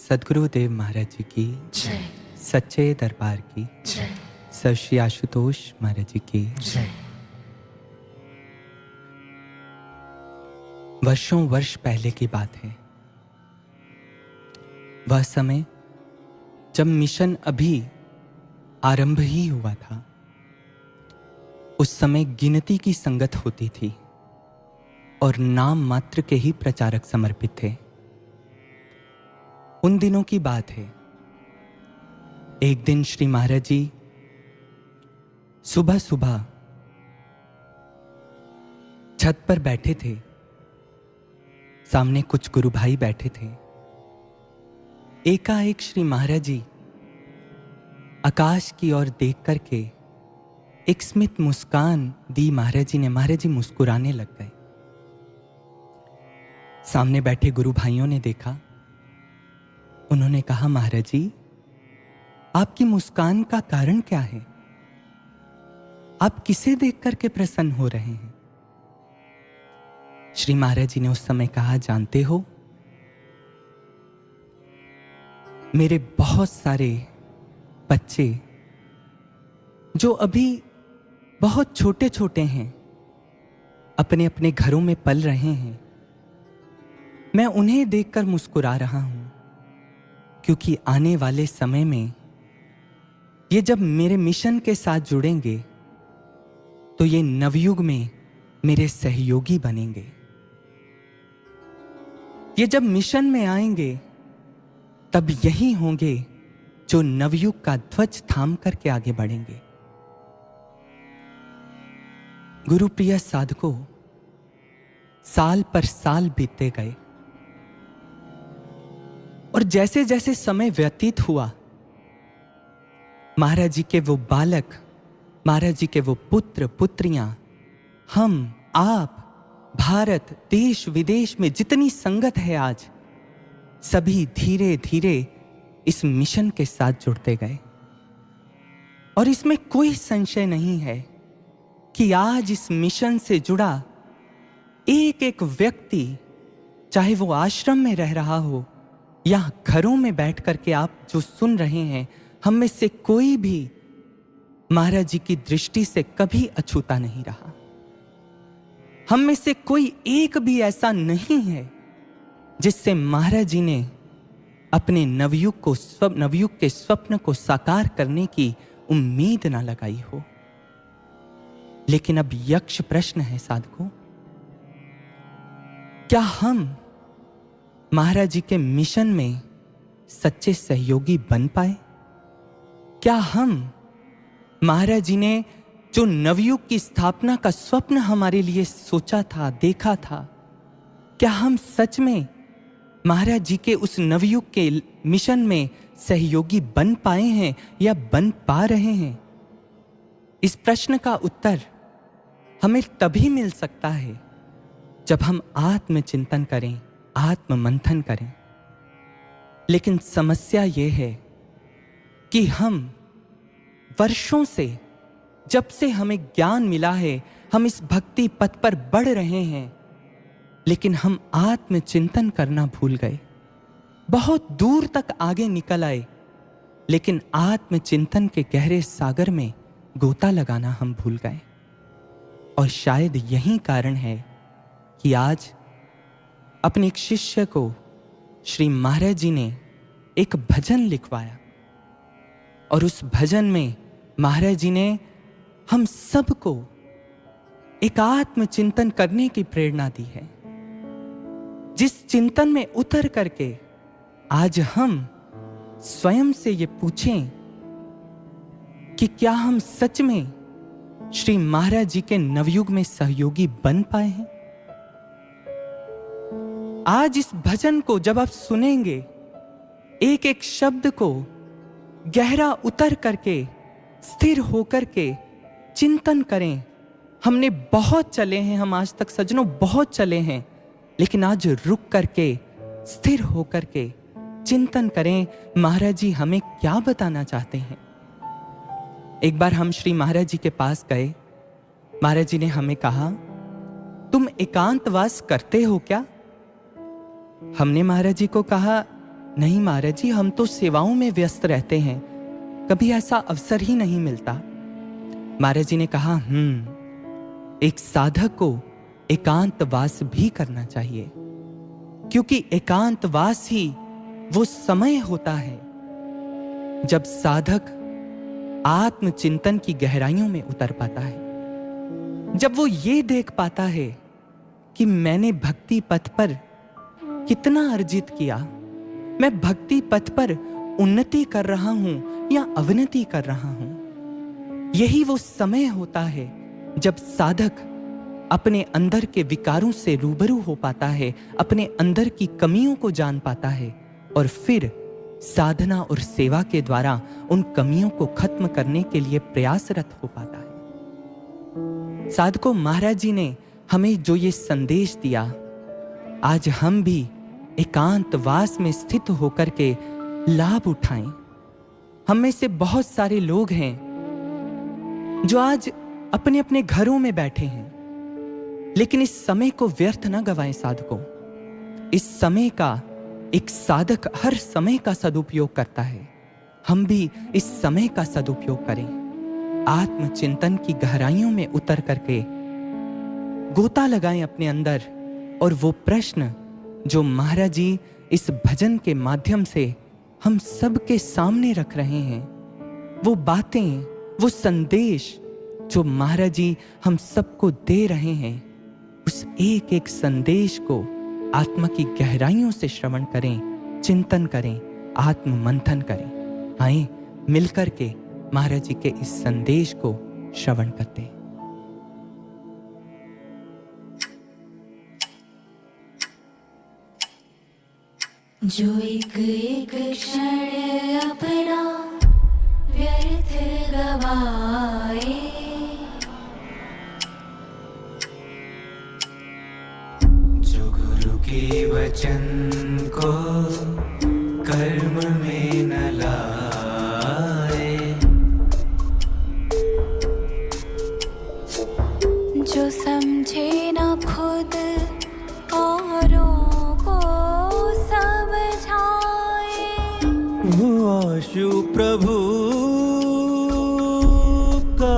सद्गुरुदेव महाराज जी की जय सच्चे दरबार की जय सर श्री आशुतोष महाराज जी की जय। वर्षों वर्ष पहले की बात है। वह समय जब मिशन अभी आरंभ ही हुआ था। उस समय गिनती की संगत होती थी और नाम मात्र के ही प्रचारक समर्पित थे। उन दिनों की बात है। एक दिन श्री महाराज जी सुबह सुबह छत पर बैठे थे। सामने कुछ गुरु भाई बैठे थे। एकाएक श्री महाराज जी आकाश की ओर देख करके एक स्मित मुस्कान दी महाराज जी ने। महाराज जी मुस्कुराने लग गए। सामने बैठे गुरु भाइयों ने देखा। उन्होंने कहा, महाराज जी आपकी मुस्कान का कारण क्या है? आप किसे देख करके प्रसन्न हो रहे हैं? श्री महाराज जी ने उस समय कहा, जानते हो, मेरे बहुत सारे बच्चे जो अभी बहुत छोटे छोटे हैं, अपने अपने घरों में पल रहे हैं, मैं उन्हें देखकर मुस्कुरा रहा हूं, क्योंकि आने वाले समय में ये जब मेरे मिशन के साथ जुड़ेंगे तो ये नवयुग में मेरे सहयोगी बनेंगे। ये जब मिशन में आएंगे तब यही होंगे जो नवयुग का ध्वज थाम करके आगे बढ़ेंगे। गुरुप्रिय साधकों, साल पर साल बीतते गए और जैसे जैसे समय व्यतीत हुआ, महाराज जी के वो बालक, महाराज जी के वो पुत्र पुत्रियां, हम आप, भारत देश विदेश में जितनी संगत है आज, सभी धीरे धीरे इस मिशन के साथ जुड़ते गए। और इसमें कोई संशय नहीं है कि आज इस मिशन से जुड़ा एक एक व्यक्ति, चाहे वो आश्रम में रह रहा हो या घरों में बैठ करके आप जो सुन रहे हैं, हम में से कोई भी महाराज जी की दृष्टि से कभी अछूता नहीं रहा। हम में से कोई एक भी ऐसा नहीं है जिससे महाराज जी ने अपने नवयुग के स्वप्न को साकार करने की उम्मीद ना लगाई हो। लेकिन अब यक्ष प्रश्न है साधकों, क्या हम महाराज जी के मिशन में सच्चे सहयोगी बन पाए? क्या हम महाराज जी ने जो नवयुग की स्थापना का स्वप्न हमारे लिए सोचा था, देखा था, क्या हम सच में महाराज जी के उस नवयुग के मिशन में सहयोगी बन पाए हैं या बन पा रहे हैं? इस प्रश्न का उत्तर हमें तभी मिल सकता है जब हम आत्मचिंतन करें, आत्म मंथन करें। लेकिन समस्या यह है कि हम वर्षों से, जब से हमें ज्ञान मिला है, हम इस भक्ति पथ पर बढ़ रहे हैं, लेकिन हम आत्मचिंतन करना भूल गए। बहुत दूर तक आगे निकल आए, लेकिन आत्मचिंतन के गहरे सागर में गोता लगाना हम भूल गए। और शायद यही कारण है कि आज अपने एक शिष्य को श्री महाराज जी ने एक भजन लिखवाया और उस भजन में महाराज जी ने हम सबको एक आत्मचिंतन करने की प्रेरणा दी है। जिस चिंतन में उतर करके आज हम स्वयं से ये पूछें कि क्या हम सच में श्री महाराज जी के नवयुग में सहयोगी बन पाए हैं? आज इस भजन को जब आप सुनेंगे, एक एक शब्द को गहरा उतर करके, स्थिर होकर के चिंतन करें। हमने बहुत चले हैं, हम आज तक सज्जनों बहुत चले हैं, लेकिन आज रुक करके, स्थिर होकर के चिंतन करें, महाराज जी हमें क्या बताना चाहते हैं। एक बार हम श्री महाराज जी के पास गए। महाराज जी ने हमें कहा, तुम एकांतवास करते हो क्या? हमने महाराज जी को कहा, नहीं महाराज जी, हम तो सेवाओं में व्यस्त रहते हैं, कभी ऐसा अवसर ही नहीं मिलता। महाराज जी ने कहा, एक साधक को एकांतवास भी करना चाहिए, क्योंकि एकांतवास ही वो समय होता है जब साधक आत्मचिंतन की गहराइयों में उतर पाता है, जब वो ये देख पाता है कि मैंने भक्ति पथ पर कितना अर्जित किया, मैं भक्ति पथ पर उन्नति कर रहा हूं या अवनति कर रहा हूं। यही वो समय होता है जब साधक अपने अंदर के विकारों से रूबरू हो पाता है, अपने अंदर की कमियों को जान पाता है और फिर साधना और सेवा के द्वारा उन कमियों को खत्म करने के लिए प्रयासरत हो पाता है। साधकों, महाराज जी ने हमें जो ये संदेश दिया, आज हम भी एकांतवास में स्थित होकर के लाभ उठाएं। हम में से बहुत सारे लोग हैं जो आज अपने अपने घरों में बैठे हैं, लेकिन इस समय को व्यर्थ न गवाएं साधकों। इस समय का एक साधक हर समय का सदुपयोग करता है, हम भी इस समय का सदुपयोग करें। आत्मचिंतन की गहराइयों में उतर करके गोता लगाएं अपने अंदर, और वो प्रश्न जो महाराज जी इस भजन के माध्यम से हम सबके सामने रख रहे हैं, वो बातें, वो संदेश जो महाराज जी हम सबको दे रहे हैं, उस एक एक संदेश को आत्मा की गहराइयों से श्रवण करें, चिंतन करें, आत्म मंथन करें। आए मिलकर के महाराज जी के इस संदेश को श्रवण करते हैं। जो एक एक क्षण अपना व्यर्थ गवाए, जो गुरु के वचन को कर्म में न लाए, जो समझे न खुद औरों को समझाए, वो आशु प्रभु का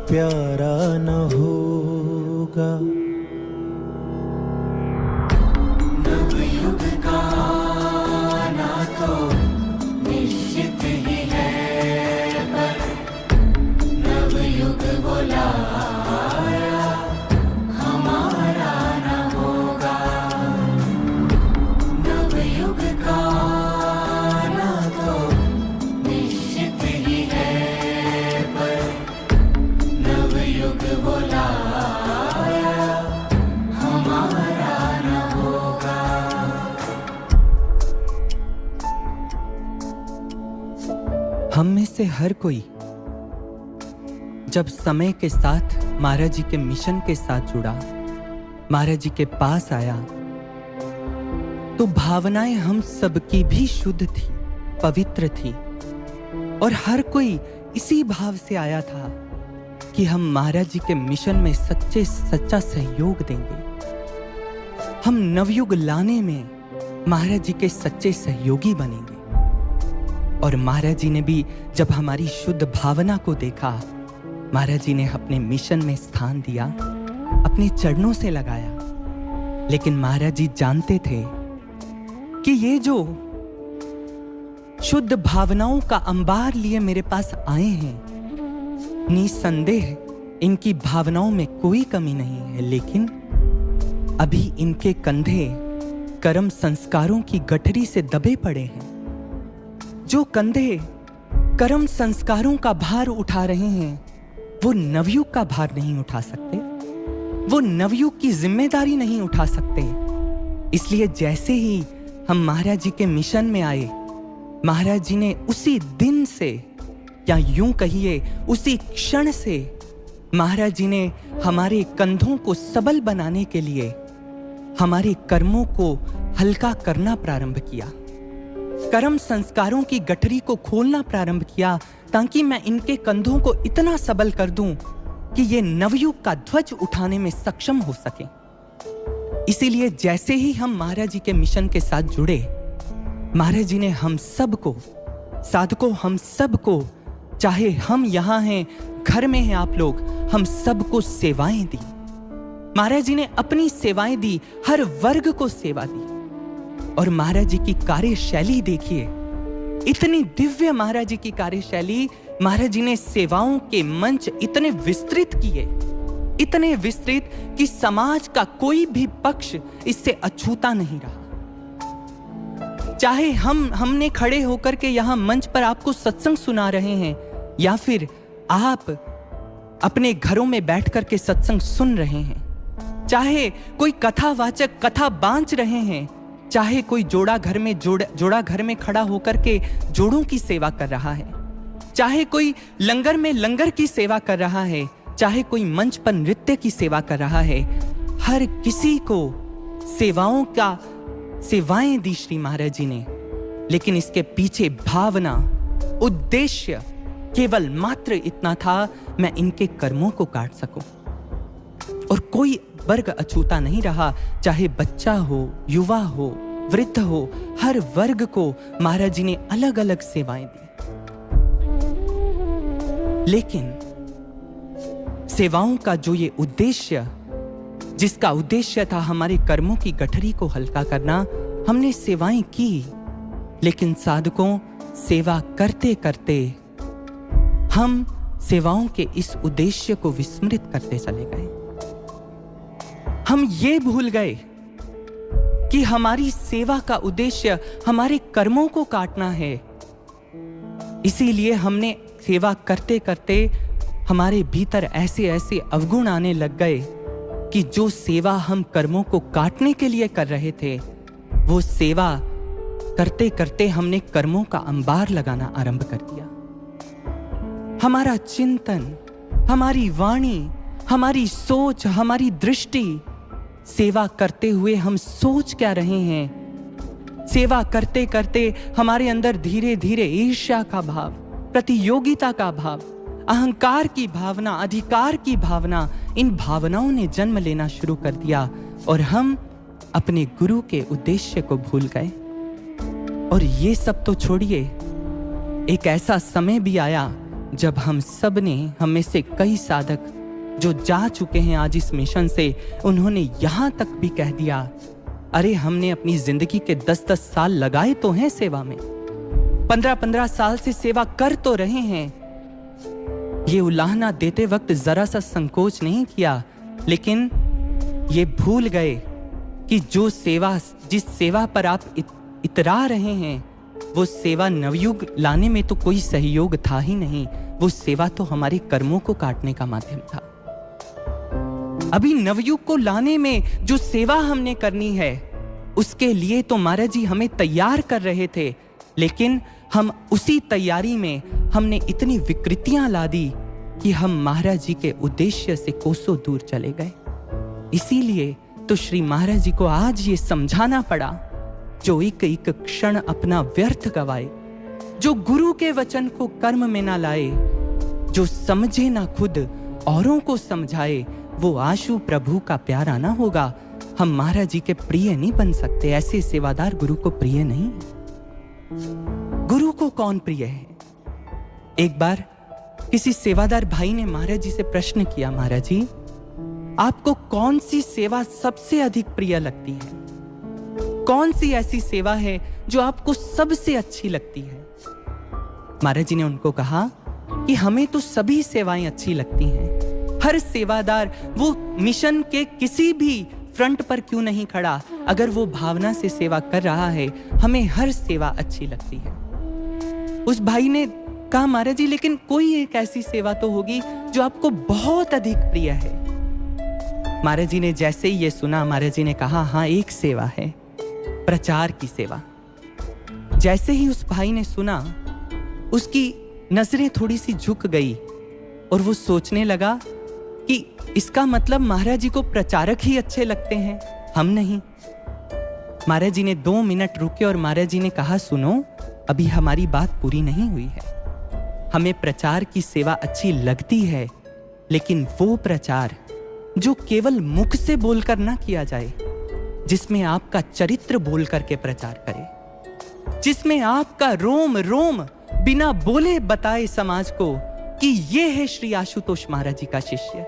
प्यारा न होगा। नवयुग का ना तो निश्चित ही है, पर नवयुग बुलाया हमारा न होगा। नवयुग का ना तो निश्चित ही है, पर नवयुग बुलाया हमारा न होगा। हम में से हर कोई जब समय के साथ महाराज जी के मिशन के साथ जुड़ा, महाराज जी के पास आया, तो भावनाएं हम सबकी भी शुद्ध थी, पवित्र थी, और हर कोई इसी भाव से आया था कि हम महाराज जी के मिशन में सच्चा सहयोग देंगे। हम नवयुग लाने में महाराज जी के सच्चे सहयोगी बनेंगे। और महाराज जी ने भी जब हमारी शुद्ध भावना को देखा, महाराज जी ने अपने मिशन में स्थान दिया, अपने चरणों से लगाया। लेकिन महाराज जी जानते थे कि ये जो शुद्ध भावनाओं का अंबार लिए मेरे पास आए हैं, निसंदेह इनकी भावनाओं में कोई कमी नहीं है, लेकिन अभी इनके कंधे कर्म संस्कारों की गठरी से दबे पड़े हैं। जो कंधे कर्म संस्कारों का भार उठा रहे हैं, वो नवयुग का भार नहीं उठा सकते, वो नवयुग की जिम्मेदारी नहीं उठा सकते। इसलिए जैसे ही हम महाराज जी के मिशन में आए, महाराज जी ने उसी दिन से, या यूं कहिए उसी क्षण से, महाराज जी ने हमारे कंधों को सबल बनाने के लिए हमारे कर्मों को हल्का करना प्रारंभ किया, कर्म संस्कारों की गठरी को खोलना प्रारंभ किया, ताकि मैं इनके कंधों को इतना सबल कर दूं कि ये नवयुग का ध्वज उठाने में सक्षम हो सके। इसीलिए जैसे ही हम महाराज जी के मिशन के साथ जुड़े, महाराज जी ने हम सबको, साधकों हम सबको, चाहे हम यहाँ हैं, घर में हैं आप लोग, हम सबको सेवाएं दी। महाराज जी ने अपनी सेवाएं दी, हर वर्ग को सेवा दी। और महाराज जी की कार्यशैली देखिए, इतनी दिव्य महाराज जी की कार्यशैली। महाराज जी ने सेवाओं के मंच इतने विस्तृत किए, इतने विस्तृत कि समाज का कोई भी पक्ष इससे अछूता नहीं रहा। चाहे हमने खड़े होकर के यहाँ मंच पर आपको सत्संग सुना रहे हैं, या फिर आप अपने घरों में बैठ करके सत्संग सुन रहे हैं, चाहे कोई कथावाचक कथा बांच रहे हैं, चाहे कोई जोड़ा घर में खड़ा होकर के जोड़ों की सेवा कर रहा है, चाहे कोई लंगर में लंगर की सेवा कर रहा है, चाहे कोई मंच पर नृत्य की सेवा कर रहा है, हर किसी को सेवाएं दी श्री महाराज जी ने। लेकिन इसके पीछे भावना, उद्देश्य केवल मात्र इतना था, मैं इनके कर्मों को काट सकूं। और कोई वर्ग अछूता नहीं रहा, चाहे बच्चा हो, युवा हो, वृद्ध हो, हर वर्ग को महाराज जी ने अलग अलग सेवाएं दी। लेकिन सेवाओं का जो ये उद्देश्य, जिसका उद्देश्य था हमारे कर्मों की गठरी को हल्का करना, हमने सेवाएं की। लेकिन साधकों, सेवा करते करते हम सेवाओं के इस उद्देश्य को विस्मृत करते चले गए। हम ये भूल गए कि हमारी सेवा का उद्देश्य हमारे कर्मों को काटना है। इसीलिए हमने सेवा करते करते हमारे भीतर ऐसे ऐसे अवगुण आने लग गए कि जो सेवा हम कर्मों को काटने के लिए कर रहे थे, वो सेवा करते करते हमने कर्मों का अंबार लगाना आरंभ कर दिया। हमारा चिंतन, हमारी वाणी, हमारी सोच, हमारी दृष्टि, सेवा करते हुए हम सोच क्या रहे हैं, सेवा करते करते हमारे अंदर धीरे धीरे ईर्ष्या का भाव, प्रतियोगिता का भाव, अहंकार की भावना, अधिकार की भावना, इन भावनाओं ने जन्म लेना शुरू कर दिया और हम अपने गुरु के उद्देश्य को भूल गए। और ये सब तो छोड़िए, एक ऐसा समय भी आया जब हम सब ने, हम में से कई साधक जो जा चुके हैं आज इस मिशन से, उन्होंने यहां तक भी कह दिया, अरे हमने अपनी जिंदगी के 10-10 साल लगाए तो हैं सेवा में, 15-15 साल से सेवा कर तो रहे हैं। ये उलाहना देते वक्त जरा सा संकोच नहीं किया, लेकिन ये भूल गए कि जो सेवा, जिस सेवा पर आप इतरा रहे हैं, वो सेवा नवयुग लाने में तो कोई सहयोग था ही नहीं। वो सेवा तो हमारे कर्मों को काटने का माध्यम था। अभी नवयुग को लाने में जो सेवा हमने करनी है, उसके लिए तो महाराज जी हमें तैयार कर रहे थे, लेकिन हम उसी तैयारी में हमने इतनी विकृतियां ला दी कि हम महाराज जी के उद्देश्य से कोसों दूर चले गए। इसीलिए तो श्री महाराज जी को आज ये समझाना पड़ा, जो एक एक क्षण अपना व्यर्थ गवाए, जो गुरु के वचन को कर्म में ना लाए, जो समझे ना खुद औरों को समझाए, वो आशु प्रभु का प्यारा ना होगा। हम महाराज जी के प्रिय नहीं बन सकते, ऐसे सेवादार गुरु को प्रिय नहीं। गुरु को कौन प्रिय है? एक बार किसी सेवादार भाई ने महाराज जी से प्रश्न किया, महाराज जी आपको कौन सी सेवा सबसे अधिक प्रिय लगती है? कौन सी ऐसी सेवा है जो आपको सबसे अच्छी लगती है? महाराज जी ने उनको कहा कि हमें तो सभी सेवाएं अच्छी लगती हैं। हर सेवादार वो मिशन के किसी भी फ्रंट पर क्यों नहीं खड़ा, अगर वो भावना से सेवा कर रहा है, हमें हर सेवा अच्छी लगती है। उस भाई ने कहा, महाराज जी लेकिन कोई एक ऐसी सेवा तो होगी जो आपको बहुत अधिक प्रिय है। महाराज जी ने जैसे ही ये सुना, महाराज जी ने कहा, हाँ एक सेवा है, प्रचार की सेवा। जैसे ही उस भाई ने सुना, उसकी नजरें थोड़ी सी झुक गई और वो सोचने लगा कि इसका मतलब महाराज जी को प्रचारक ही अच्छे लगते हैं, हम नहीं। महाराज जी ने 2 मिनट रुके और महाराज जी ने कहा, सुनो अभी हमारी बात पूरी नहीं हुई है। हमें प्रचार की सेवा अच्छी लगती है, लेकिन वो प्रचार जो केवल मुख से बोलकर ना किया जाए, जिसमें आपका चरित्र बोल करके प्रचार करे, जिसमें आपका रोम रोम बिना बोले बताए समाज को कि ये है श्री आशुतोष महाराज जी का शिष्य,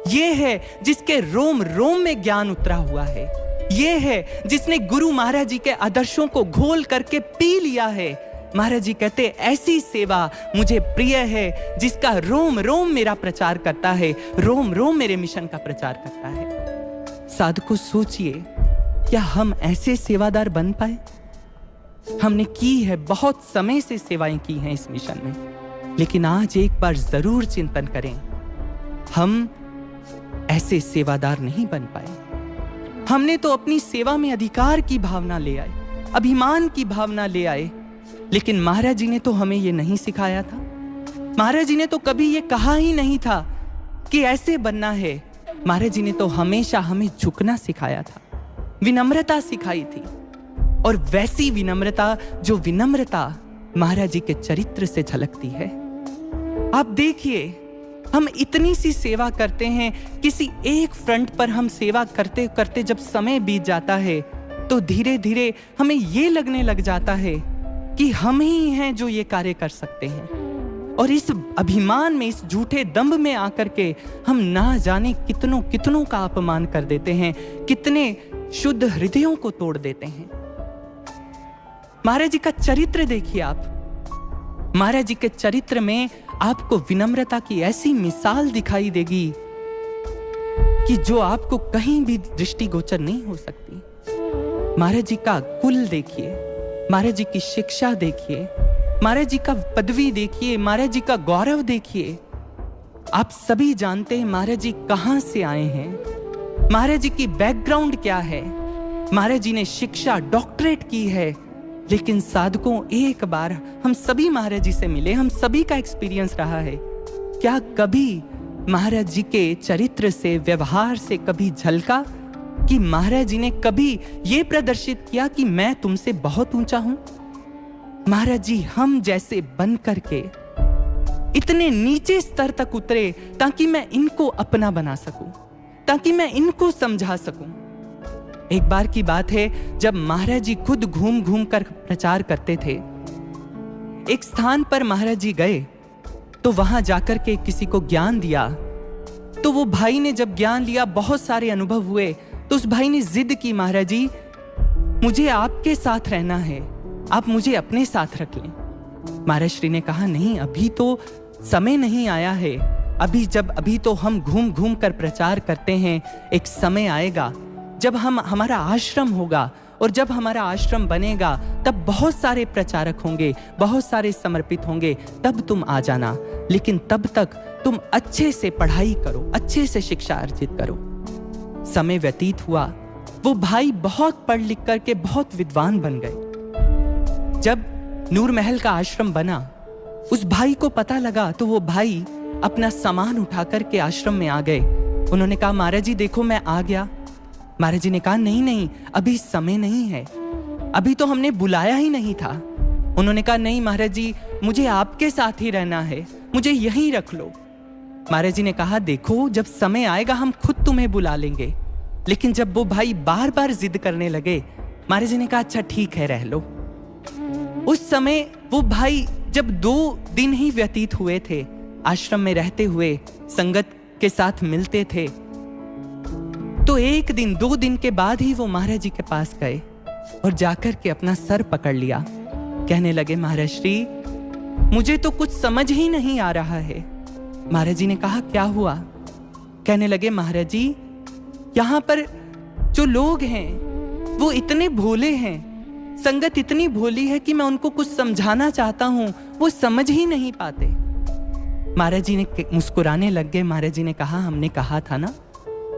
ये है जिसके रोम रोम में ज्ञान उतरा हुआ है, ये है जिसने गुरु महाराज जी के आदर्शों को घोल करके पी लिया है। महाराज जी कहते ऐसी सेवा मुझे प्रिय है जिसका रोम रोम मेरा प्रचार करता है, रोम रोम मेरे मिशन का प्रचार करता है। साधकों सोचिए, क्या हम ऐसे सेवादार बन पाए? हमने की है, बहुत समय से सेवाएं की हैं इस मिशन में, लेकिन आज एक बार जरूर चिंतन करें, हम ऐसे सेवादार नहीं बन पाए। हमने तो अपनी सेवा में अधिकार की भावना ले आए, अभिमान की भावना ले आए, लेकिन महाराज जी ने तो हमें यह नहीं सिखाया था। महाराज जी ने तो कभी यह कहा ही नहीं था कि ऐसे बनना है। महाराज जी ने तो हमेशा हमें झुकना सिखाया था, विनम्रता सिखाई थी, और वैसी विनम्रता जो विनम्रता महाराज जी के चरित्र से झलकती है। आप देखिए, हम इतनी सी सेवा करते हैं, किसी एक फ्रंट पर हम सेवा करते करते जब समय बीत जाता है तो धीरे धीरे हमें यह लगने लग जाता है कि हम ही हैं जो ये कार्य कर सकते हैं, और इस अभिमान में, इस झूठे दंभ में आकर के हम ना जाने कितनों कितनों का अपमान कर देते हैं, कितने शुद्ध हृदयों को तोड़ देते हैं। महाराज जी का चरित्र देखिए आप, महाराज जी के चरित्र में आपको विनम्रता की ऐसी मिसाल दिखाई देगी कि जो आपको कहीं भी दृष्टिगोचर नहीं हो सकती। महाराज जी का कुल देखिए, महाराज जी की शिक्षा देखिए, महाराज जी का पदवी देखिए, महाराज जी का गौरव देखिए। आप सभी जानते हैं महाराज जी कहां से आए हैं, महाराज जी की बैकग्राउंड क्या है। महाराज जी ने शिक्षा डॉक्टरेट की है, लेकिन साधकों एक बार हम सभी महाराज जी से मिले, हम सभी का एक्सपीरियंस रहा है, क्या कभी महाराज जी के चरित्र से, व्यवहार से कभी झलका कि महाराज जी ने कभी यह प्रदर्शित किया कि मैं तुमसे बहुत ऊंचा हूं? महाराज जी हम जैसे बन करके इतने नीचे स्तर तक उतरे ताकि मैं इनको अपना बना सकूं, ताकि मैं इनको समझा सकूं। एक बार की बात है, जब महाराज जी खुद घूम घूम कर प्रचार करते थे, एक स्थान पर महाराज जी गए तो वहां जाकर के किसी को ज्ञान दिया। तो वो भाई ने जब ज्ञान लिया, बहुत सारे अनुभव हुए, तो उस भाई ने जिद की, महाराज जी मुझे आपके साथ रहना है, आप मुझे अपने साथ रख लें। महाराज श्री ने कहा नहीं, अभी तो समय नहीं आया है, अभी तो हम घूम घूम कर प्रचार करते हैं, एक समय आएगा जब हमारा आश्रम होगा, और जब हमारा आश्रम बनेगा तब बहुत सारे प्रचारक होंगे, बहुत सारे समर्पित होंगे, तब तुम आ जाना, लेकिन तब तक तुम अच्छे से पढ़ाई करो, अच्छे से शिक्षा अर्जित करो। समय व्यतीत हुआ, वो भाई बहुत पढ़ लिख करके बहुत विद्वान बन गए। जब नूर महल का आश्रम बना, उस भाई को पता लगा, तो वो भाई अपना सामान उठा करके आश्रम में आ गए। उन्होंने कहा महाराज जी देखो मैं आ गया। महाराज जी ने कहा नहीं नहीं, अभी समय नहीं है, अभी तो हमने बुलाया ही नहीं था। उन्होंने कहा नहीं महाराज जी, मुझे आपके साथ ही रहना है, मुझे यहीं रख लो। महाराज जी ने कहा देखो जब समय आएगा हम खुद तुम्हें बुला लेंगे। लेकिन जब वो भाई बार बार जिद करने लगे, महाराज जी ने कहा अच्छा ठीक है रह लो। उस समय वो भाई जब 2 दिन ही व्यतीत हुए थे, आश्रम में रहते हुए संगत के साथ मिलते थे, तो 1 दिन 2 दिन के बाद ही वो महाराज जी के पास गए और जाकर के अपना सर पकड़ लिया। कहने लगे महाराज श्री मुझे तो कुछ समझ ही नहीं आ रहा है। महाराज जी ने कहा क्या हुआ? कहने लगे महाराज जी यहाँ पर जो लोग हैं वो इतने भोले हैं, संगत इतनी भोली है कि मैं उनको कुछ समझाना चाहता हूं, वो समझ ही नहीं पाते। महाराज जी ने मुस्कुराने लग गए। महाराज जी ने कहा हमने कहा था ना,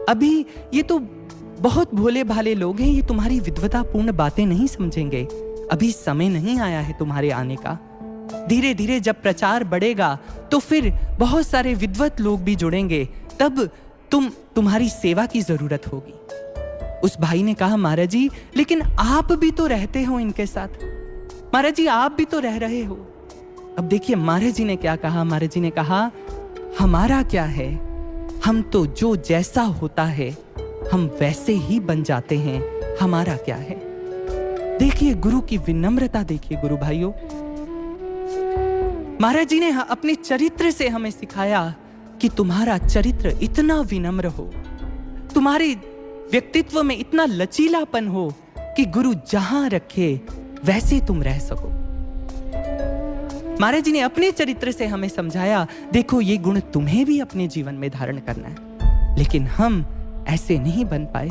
अभी ये तो बहुत भोले भाले लोग हैं, ये तुम्हारी विद्वतापूर्ण बातें नहीं समझेंगे, अभी समय नहीं आया है तुम्हारे आने का। धीरे धीरे जब प्रचार बढ़ेगा तो फिर बहुत सारे विद्वत लोग भी जुड़ेंगे, तब तुम्हारी सेवा की जरूरत होगी। उस भाई ने कहा महाराज जी लेकिन आप भी तो रहते हो इनके साथ, महाराज जी आप भी तो रह रहे हो। अब देखिए महाराज जी ने क्या कहा। महाराज जी ने कहा हमारा क्या है, हम तो जो जैसा होता है हम वैसे ही बन जाते हैं, हमारा क्या है। देखिए गुरु की विनम्रता, देखिए गुरु भाइयों। महाराज जी ने अपने चरित्र से हमें सिखाया कि तुम्हारा चरित्र इतना विनम्र हो, तुम्हारे व्यक्तित्व में इतना लचीलापन हो कि गुरु जहां रखे वैसे तुम रह सको। महाराज जी ने अपने चरित्र से हमें समझाया, देखो ये गुण तुम्हें भी अपने जीवन में धारण करना है, लेकिन हम ऐसे नहीं बन पाए।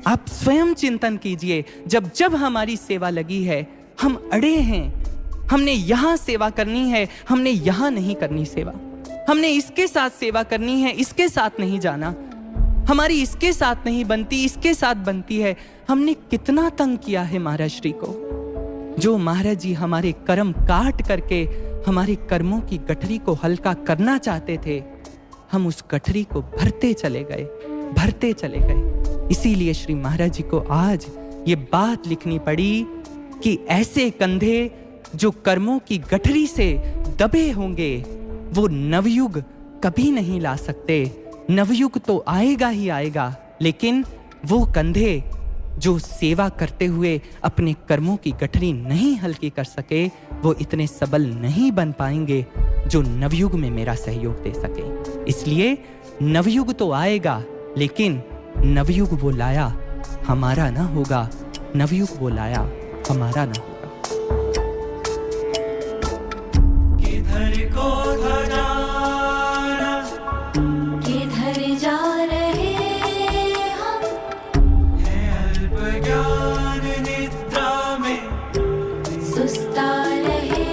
आप स्वयं चिंतन कीजिए, जब जब हमारी सेवा लगी है हम अड़े हैं, हमने यहां सेवा करनी है, हमने यहां नहीं करनी सेवा, हमने इसके साथ सेवा करनी है, इसके साथ नहीं जाना, हमारी इसके साथ नहीं बनती, इसके साथ बनती है। हमने कितना तंग किया है महाराज श्री को। जो महाराज जी हमारे कर्म काट करके हमारे कर्मों की गठरी को हल्का करना चाहते थे, हम उस गठरी को भरते चले गए, भरते चले गए। इसीलिए श्री महाराज जी को आज ये बात लिखनी पड़ी कि ऐसे कंधे जो कर्मों की गठरी से दबे होंगे वो नवयुग कभी नहीं ला सकते। नवयुग तो आएगा ही आएगा, लेकिन वो कंधे जो सेवा करते हुए अपने कर्मों की गठरी नहीं हल्की कर सके, वो इतने सबल नहीं बन पाएंगे जो नवयुग में मेरा सहयोग दे सके। इसलिए नवयुग तो आएगा, लेकिन नवयुग वो लाया हमारा ना होगा, नवयुग वो लाया हमारा ना होगा। किधर को धनाना, किधर जा रहे हम, है अल्प ज्ञान निद्रा में, सुस्ता रहे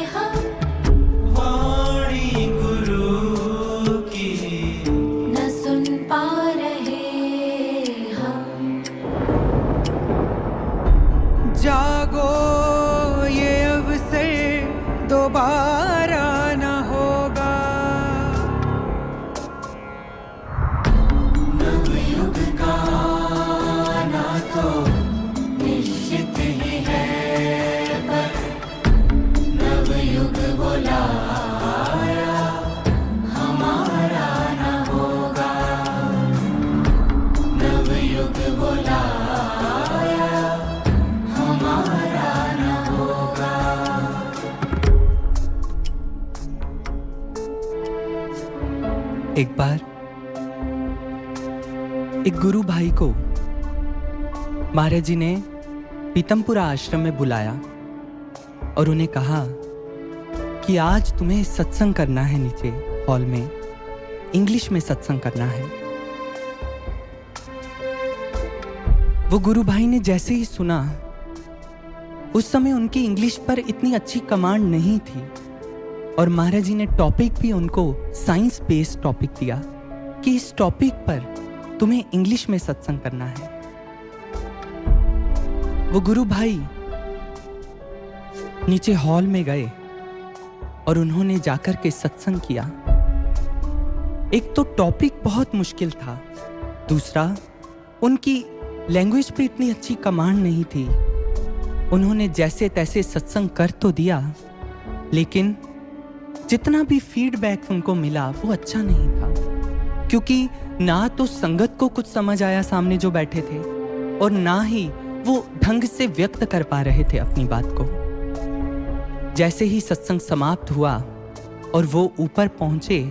हम, वाणी गुरु की न सुन पा रहे हम। जागो ये अवसर दोबारा न होगा। नवयुग का आना तो निश्चित ही है, पर नवयुग वो लाया हमारा न होगा। नवयुग वो लाया हमारा न होगा। एक बार एक गुरु भाई को महाराज जी ने पीतमपुरा आश्रम में बुलाया और उन्हें कहा कि आज तुम्हें सत्संग करना है, नीचे हॉल में इंग्लिश में सत्संग करना है। वो गुरु भाई ने जैसे ही सुना, उस समय उनकी इंग्लिश पर इतनी अच्छी कमांड नहीं थी और महाराज जी ने टॉपिक भी उनको साइंस बेस्ड टॉपिक दिया कि इस टॉपिक पर तुम्हें इंग्लिश में सत्संग करना है। वो गुरु भाई नीचे हॉल में गए और उन्होंने जाकर के सत्संग किया। एक तो टॉपिक बहुत मुश्किल था, दूसरा उनकी लैंग्वेज पे इतनी अच्छी कमांड नहीं थी। उन्होंने जैसे तैसे सत्संग कर तो दिया, लेकिन जितना भी फीडबैक उनको मिला वो अच्छा नहीं था, क्योंकि ना तो संगत को कुछ समझ आया सामने जो बैठे थे, और ना ही वो ढंग से व्यक्त कर पा रहे थे अपनी बात को। जैसे ही सत्संग समाप्त हुआ और वो ऊपर पहुंचे,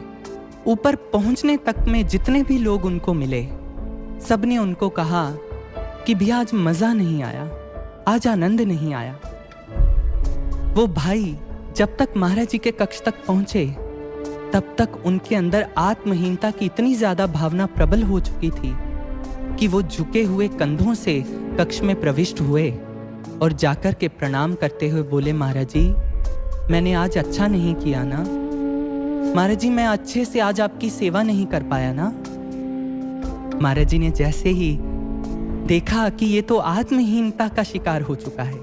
ऊपर पहुंचने तक में जितने भी लोग उनको मिले, सबने उनको कहा कि भैया आज मजा नहीं आया, आज आनंद नहीं आया। वो भाई जब तक महाराज जी के कक्ष तक पहुंचे, तब तक उनके अंदर आत्महीनता की इतनी ज्यादा भावना प्रबल हो चुकी थी कि वो झुके हुए कंधों से कक्ष में प्रविष्ट हुए और जाकर के प्रणाम करते हुए बोले, महाराज जी मैंने आज अच्छा नहीं किया ना, महाराज जी मैं अच्छे से आज आपकी सेवा नहीं कर पाया ना। महाराज जी ने जैसे ही देखा कि ये तो आत्महीनता का शिकार हो चुका है,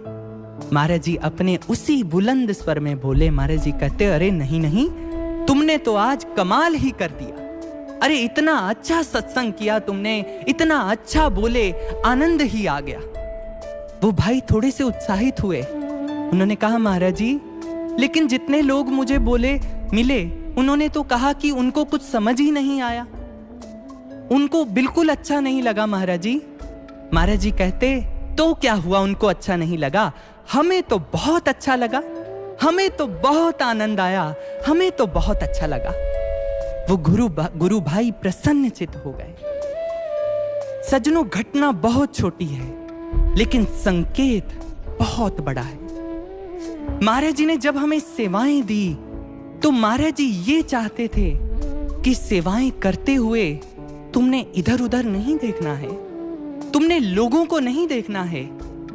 महाराज जी अपने उसी बुलंद स्वर में बोले, महाराज जी कहते, अरे नहीं नहीं, तुमने तो आज कमाल ही कर दिया, अरे इतना अच्छा सत्संग किया तुमने, इतना अच्छा बोले, आनंद ही आ गया। वो भाई थोड़े से उत्साहित हुए, उन्होंने कहा, महाराज जी लेकिन जितने लोग मुझे मिले उन्होंने तो कहा कि उनको कुछ समझ ही नहीं आया, उनको बिल्कुल अच्छा नहीं लगा महाराज जी। महाराज जी कहते, तो क्या हुआ, उनको अच्छा नहीं लगा? हमें तो बहुत अच्छा लगा, हमें तो बहुत आनंद आया, हमें तो बहुत अच्छा लगा। वो गुरु भाई प्रसन्नचित हो गए। सज्जनों, घटना बहुत छोटी है लेकिन संकेत बहुत बड़ा है। महाराज जी ने जब हमें सेवाएं दी तो महाराज जी ये चाहते थे कि सेवाएं करते हुए तुमने इधर उधर नहीं देखना है, तुमने लोगों को नहीं देखना है,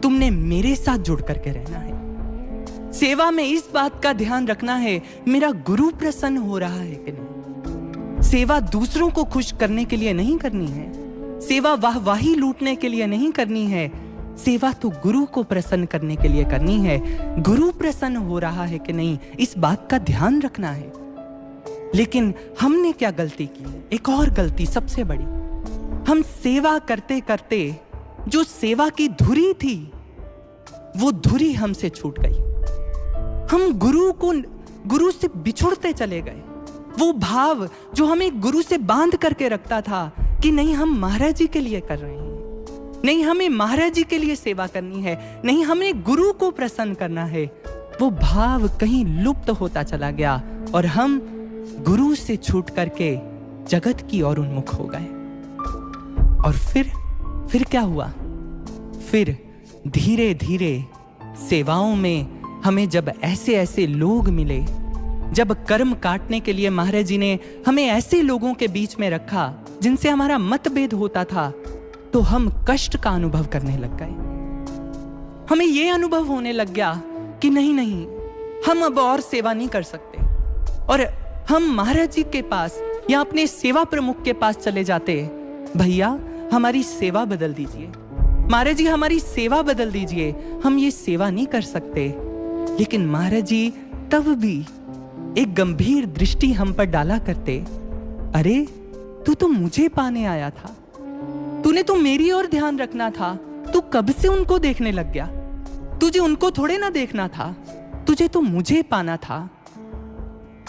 तुमने मेरे साथ जुड़ करके रहना है। सेवा में इस बात का ध्यान रखना है, मेरा गुरु प्रसन्न हो रहा है कि नहीं। सेवा दूसरों को खुश करने के लिए नहीं करनी है, सेवा वाहवाही लूटने के लिए नहीं करनी है, सेवा तो गुरु को प्रसन्न करने के लिए करनी है। गुरु प्रसन्न हो रहा है कि नहीं, इस बात का ध्यान रखना है। लेकिन हमने क्या गलती की? एक और गलती सबसे बड़ी, हम सेवा करते करते जो सेवा की धुरी थी वो धुरी हमसे छूट गई। हम गुरु से बिछुड़ते चले गए। वो भाव जो हमें गुरु से बांध करके रखता था कि नहीं, हम महाराज जी के लिए कर रहे हैं, नहीं हमें महाराज जी के लिए सेवा करनी है, नहीं हमें गुरु को प्रसन्न करना है, वो भाव कहीं लुप्त होता चला गया और हम गुरु से छूट करके जगत की ओर उन्मुख हो गए। और फिर क्या हुआ? फिर धीरे धीरे सेवाओं में हमें जब ऐसे ऐसे लोग मिले, जब कर्म काटने के लिए महाराज जी ने हमें ऐसे लोगों के बीच में रखा जिनसे हमारा मतभेद होता था, तो हम कष्ट का अनुभव करने लग गए। हमें यह अनुभव होने लग गया कि नहीं, हम अब और सेवा नहीं कर सकते, और हम महाराज जी के पास या अपने सेवा प्रमुख के पास चले जाते, भैया हमारी सेवा बदल दीजिए, महाराज जी हमारी सेवा बदल दीजिए, हम ये सेवा नहीं कर सकते। लेकिन महाराज जी तब भी एक गंभीर दृष्टि हम पर डाला करते, अरे तू तो मुझे पाने आया था, तूने तो मेरी ओर ध्यान रखना था, तू कब से उनको देखने लग गया? तुझे उनको थोड़े ना देखना था, तुझे तो मुझे पाना था।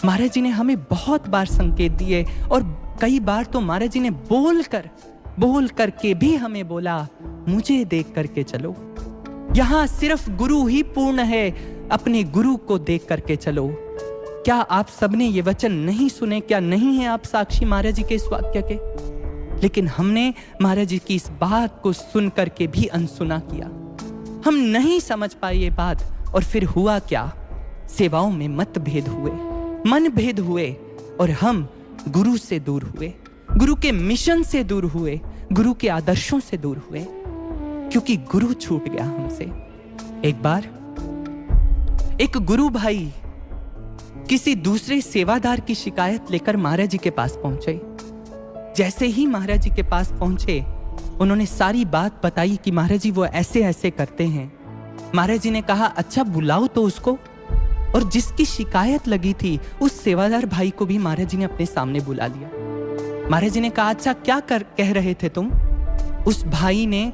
महाराज जी ने हमें बहुत बार संकेत दिए, और कई बार तो महाराज जी ने बोल करके भी हमें बोला, मुझे देख करके चलो, यहां सिर्फ गुरु ही पूर्ण है, अपने गुरु को देख करके चलो। क्या आप सबने ये वचन नहीं सुने? क्या नहीं है आप साक्षी महाराज जी के इस वाक्य के? लेकिन हमने महाराज जी की इस बात को सुन करके भी अनसुना किया, हम नहीं समझ पाए ये बात। और फिर हुआ क्या? सेवाओं में मतभेद हुए, मनभेद हुए, और हम गुरु से दूर हुए, गुरु के मिशन से दूर हुए, गुरु के आदर्शों से दूर हुए, क्योंकि गुरु छूट गया हमसे। एक बार एक गुरु भाई किसी दूसरे सेवादार की शिकायत लेकर महाराज जी के पास पहुंचे। जैसे ही महाराज जी के पास पहुंचे, उन्होंने सारी बात बताई कि महाराज जी वो ऐसे ऐसे करते हैं। महाराज जी ने कहा, अच्छा बुलाओ तो उसको। और जिसकी शिकायत लगी थी उस सेवादार भाई को भी महाराज जी ने अपने सामने बुला लिया। महाराज जी ने कहा, अच्छा क्या कह रहे थे तुम? उस भाई ने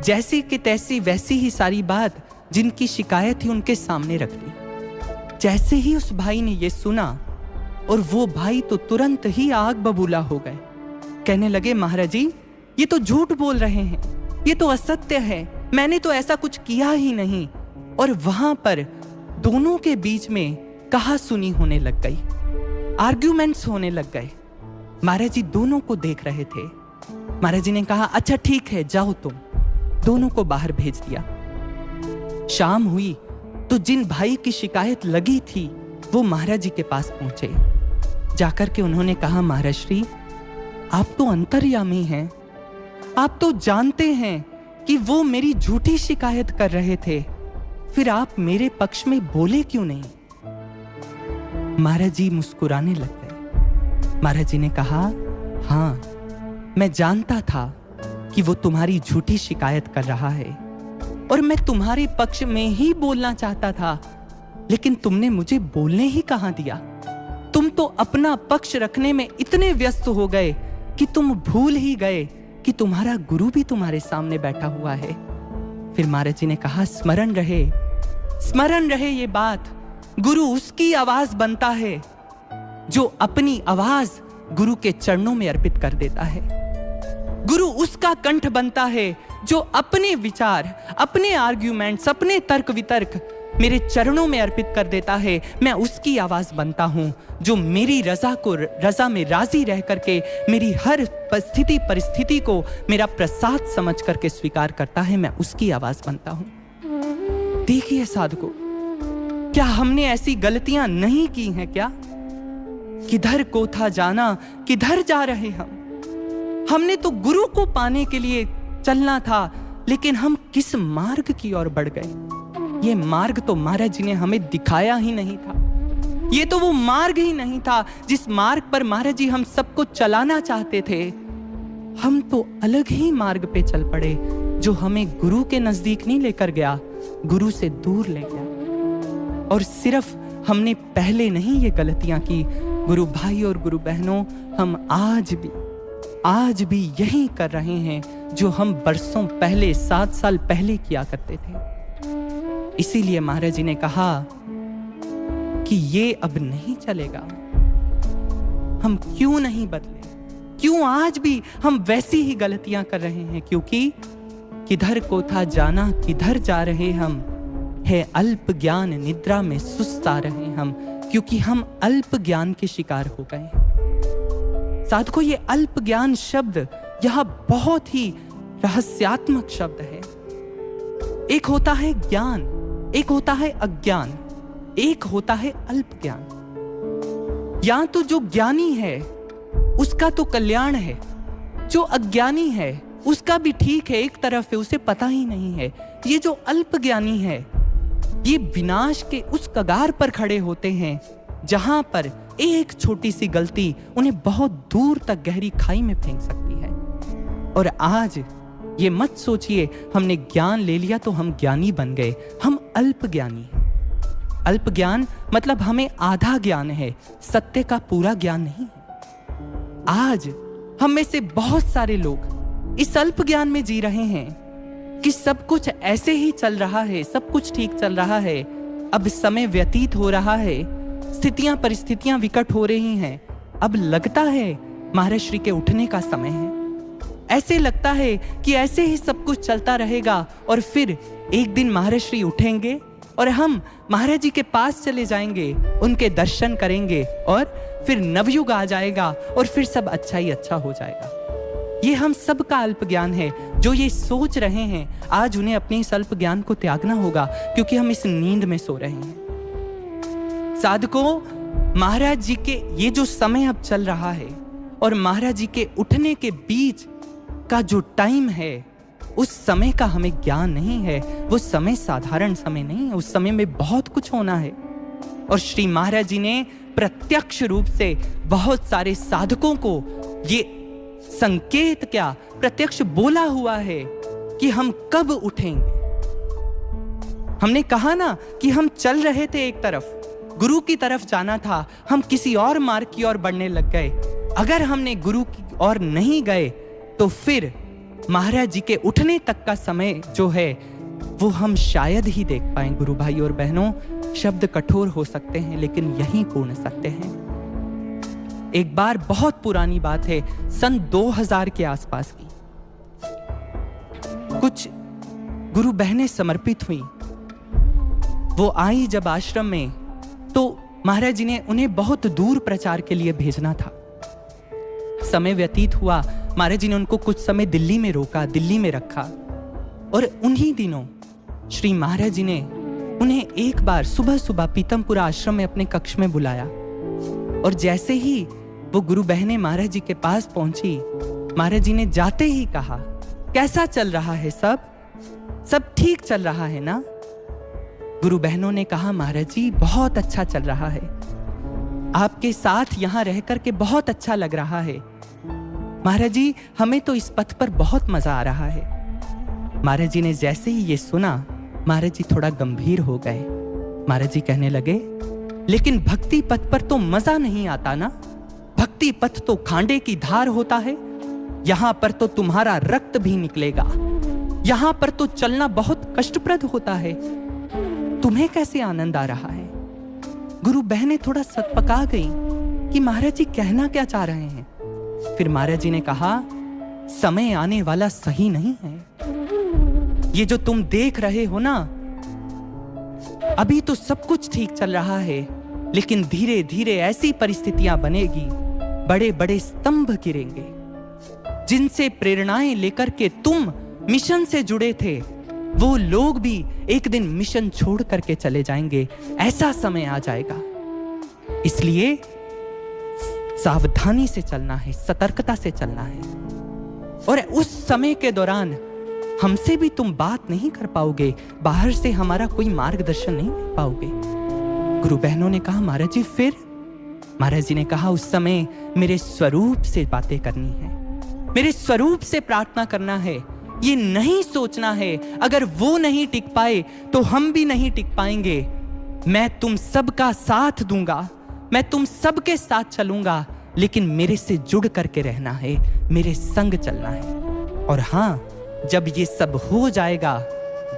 जैसी कि तैसी वैसी ही सारी बात जिनकी शिकायत थी उनके सामने रख दी। जैसे ही उस भाई ने ये सुना, और वो भाई तो तुरंत ही आग बबूला हो गए, कहने लगे, महाराज जी ये तो झूठ बोल रहे हैं, ये तो असत्य है, मैंने तो ऐसा कुछ किया ही नहीं। और वहां पर दोनों के बीच में कहा सुनी होने लग गई, आर्ग्यूमेंट्स होने लग गए। महाराज जी दोनों को देख रहे थे। महाराज जी ने कहा, अच्छा ठीक है जाओ तुम। दोनों को बाहर भेज दिया। शाम हुई तो जिन भाई की शिकायत लगी थी वो महाराज जी के पास पहुंचे। जाकर के उन्होंने कहा, महाराज श्री आप तो अंतर्यामी हैं, आप तो जानते हैं कि वो मेरी झूठी शिकायत कर रहे थे, फिर आप मेरे पक्ष में बोले क्यों नहीं? महाराज जी मुस्कुराने लग गए। महाराज जी ने कहा, हाँ मैं जानता था कि वो तुम्हारी झूठी शिकायत कर रहा है, और मैं तुम्हारे पक्ष में ही बोलना चाहता था, लेकिन तुमने मुझे बोलने ही कहां दिया। तुम तो अपना पक्ष रखने में इतने व्यस्त हो गए कि तुम भूल ही गए कि तुम्हारा गुरु भी तुम्हारे सामने बैठा हुआ है। फिर महाराज जी ने कहा, स्मरण रहे ये बात, गुरु उसकी आवाज बनता है जो अपनी आवाज गुरु के चरणों में अर्पित कर देता है। गुरु उसका कंठ बनता है जो अपने विचार, अपने आर्ग्यूमेंट्स, अपने तर्क वितर्क मेरे चरणों में अर्पित कर देता है। मैं उसकी आवाज बनता हूं जो मेरी रजा में राजी रह करके मेरी हर स्थिति परिस्थिति को मेरा प्रसाद समझ करके स्वीकार करता है। मैं उसकी आवाज बनता हूं। देखिए साधकों, क्या हमने ऐसी गलतियां नहीं की हैं क्या? किधर को था जाना, किधर जा रहे हम? हमने तो गुरु को पाने के लिए चलना था, लेकिन हम किस मार्ग की ओर बढ़ गए? ये मार्ग तो महाराज जी ने हमें दिखाया ही नहीं था। ये तो वो मार्ग ही नहीं था जिस मार्ग पर महाराज जी हम सबको चलाना चाहते थे। हम तो अलग ही मार्ग पे चल पड़े जो हमें गुरु के नजदीक नहीं लेकर गया, गुरु से दूर ले गया। और सिर्फ हमने पहले नहीं ये गलतियां की, गुरु भाई और गुरु बहनों, हम आज भी यही कर रहे हैं जो हम बरसों पहले, 7 साल पहले किया करते थे। इसीलिए महाराज जी ने कहा कि ये अब नहीं चलेगा। हम क्यों नहीं बदले? क्यों आज भी हम वैसी ही गलतियां कर रहे हैं? क्योंकि किधर को था जाना, किधर जा रहे हम, है अल्प ज्ञान निद्रा में सुस्ता रहे हम, क्योंकि हम अल्प ज्ञान के शिकार हो गए हैं। साधकों, ये अल्प ज्ञान शब्द यह बहुत ही रहस्यात्मक शब्द है। एक होता है ज्ञान, एक होता है अज्ञान, एक होता है अल्प ज्ञान। या तो जो ज्ञानी है उसका तो कल्याण है, जो अज्ञानी है उसका भी ठीक है, एक तरफ है, उसे पता ही नहीं है। ये जो अल्प ज्ञानी है, ये विनाश के उस कगार पर खड़े होते हैं जहां पर एक छोटी सी गलती उन्हें बहुत दूर तक गहरी खाई में फेंक सकती है। और आज ये मत सोचिए हमने ज्ञान ले लिया तो हम ज्ञानी बन गए। हम अल्प ज्ञानी हैं। अल्प ज्ञान मतलब हमें आधा ज्ञान है, सत्य का पूरा ज्ञान नहीं है। आज हम में से बहुत सारे लोग इस अल्प ज्ञान में जी रहे हैं कि सब कुछ ऐसे ही चल रहा है, सब कुछ ठीक चल रहा है, अब समय व्यतीत हो रहा है, स्थितियां परिस्थितियां विकट हो रही हैं, अब लगता है महाराज श्री के उठने का समय है। ऐसे लगता है कि ऐसे ही सब कुछ चलता रहेगा और फिर एक दिन महाराज श्री उठेंगे और हम महाराज जी के पास चले जाएंगे, उनके दर्शन करेंगे और फिर नवयुग आ जाएगा और फिर सब अच्छा ही अच्छा हो जाएगा। ये हम सब का अल्प ज्ञान है। जो ये सोच रहे हैं, आज उन्हें अपने इस अल्प ज्ञान को त्यागना होगा, क्योंकि हम इस नींद में सो रहे हैं। साधकों, महाराज जी के ये जो समय अब चल रहा है और महाराज जी के उठने के बीच का जो टाइम है, उस समय का हमें ज्ञान नहीं है। वो समय साधारण समय नहीं है, उस समय में बहुत कुछ होना है। और श्री महाराज जी ने प्रत्यक्ष रूप से बहुत सारे साधकों को ये संकेत क्या प्रत्यक्ष बोला हुआ है कि हम कब उठेंगे। हमने कहा ना कि हम चल रहे थे एक तरफ, गुरु की तरफ जाना था, हम किसी और मार्ग की ओर बढ़ने लग गए। अगर हमने गुरु की ओर नहीं गए तो फिर महाराज जी के उठने तक का समय जो है वो हम शायद ही देख पाएं। गुरु भाई और बहनों, शब्द कठोर हो सकते हैं लेकिन यही पूर्ण सत्य हैं। एक बार बहुत पुरानी बात है, सन 2000 के आसपास की, कुछ गुरु बहनें समर्पित हुई। वो आई जब आश्रम में, तो महाराज जी ने उन्हें बहुत दूर प्रचार के लिए भेजना था। समय व्यतीत हुआ, महाराज जी ने उनको कुछ समय दिल्ली में रोका, दिल्ली में रखा। और उन्हीं दिनों श्री महाराज जी ने उन्हें एक बार सुबह सुबह पीतमपुरा आश्रम में अपने कक्ष में बुलाया। और जैसे ही वो गुरु बहनें महाराज जी के पास पहुंची, महाराज जी ने जाते ही कहा, कैसा चल रहा है सब ठीक चल रहा है ना? गुरु बहनों ने कहा, महाराज जी बहुत अच्छा चल रहा है, आपके साथ यहां रह करके बहुत अच्छा लग रहा है। महाराज जी, हमें तो इस पथ पर बहुत मजा आ रहा है। महाराज जी ने जैसे ही ये सुना, महाराज जी थोड़ा गंभीर हो गए। महाराज जी कहने लगे, लेकिन भक्ति पथ पर तो मजा नहीं आता ना, भक्ति पथ तो खांडे की धार होता है, यहां पर तो तुम्हारा रक्त भी निकलेगा, यहां पर तो चलना बहुत कष्टप्रद होता है, तुम्हें कैसे आनंद आ रहा है? गुरु बहनें थोड़ा सतपका गई कि महाराज जी कहना क्या चाह रहे हैं। फिर महाराज जी ने कहा, समय आने वाला सही नहीं है। ये जो तुम देख रहे हो ना, अभी तो सब कुछ ठीक चल रहा है, लेकिन धीरे धीरे ऐसी परिस्थितियां बनेगी, बड़े बड़े स्तंभ गिरेंगे, जिनसे प्रेरणाएं लेकर के तुम मिशन से जुड़े थे, वो लोग भी एक दिन मिशन छोड़ करके चले जाएंगे। ऐसा समय आ जाएगा। इसलिए सावधानी से चलना है, सतर्कता से चलना है। और उस समय के दौरान हमसे भी तुम बात नहीं कर पाओगे, बाहर से हमारा कोई मार्गदर्शन नहीं ले पाओगे। गुरु बहनों ने कहा, महाराज जी फिर? महाराज जी ने कहा, उस समय मेरे स्वरूप से बातें करनी है, मेरे स्वरूप से प्रार्थना करना है। ये नहीं सोचना है अगर वो नहीं टिक पाए तो हम भी नहीं टिक पाएंगे। मैं तुम सबका साथ दूंगा, मैं तुम सबके साथ चलूंगा, लेकिन मेरे से जुड़ करके रहना है, मेरे संग चलना है। और हां, जब ये सब हो जाएगा,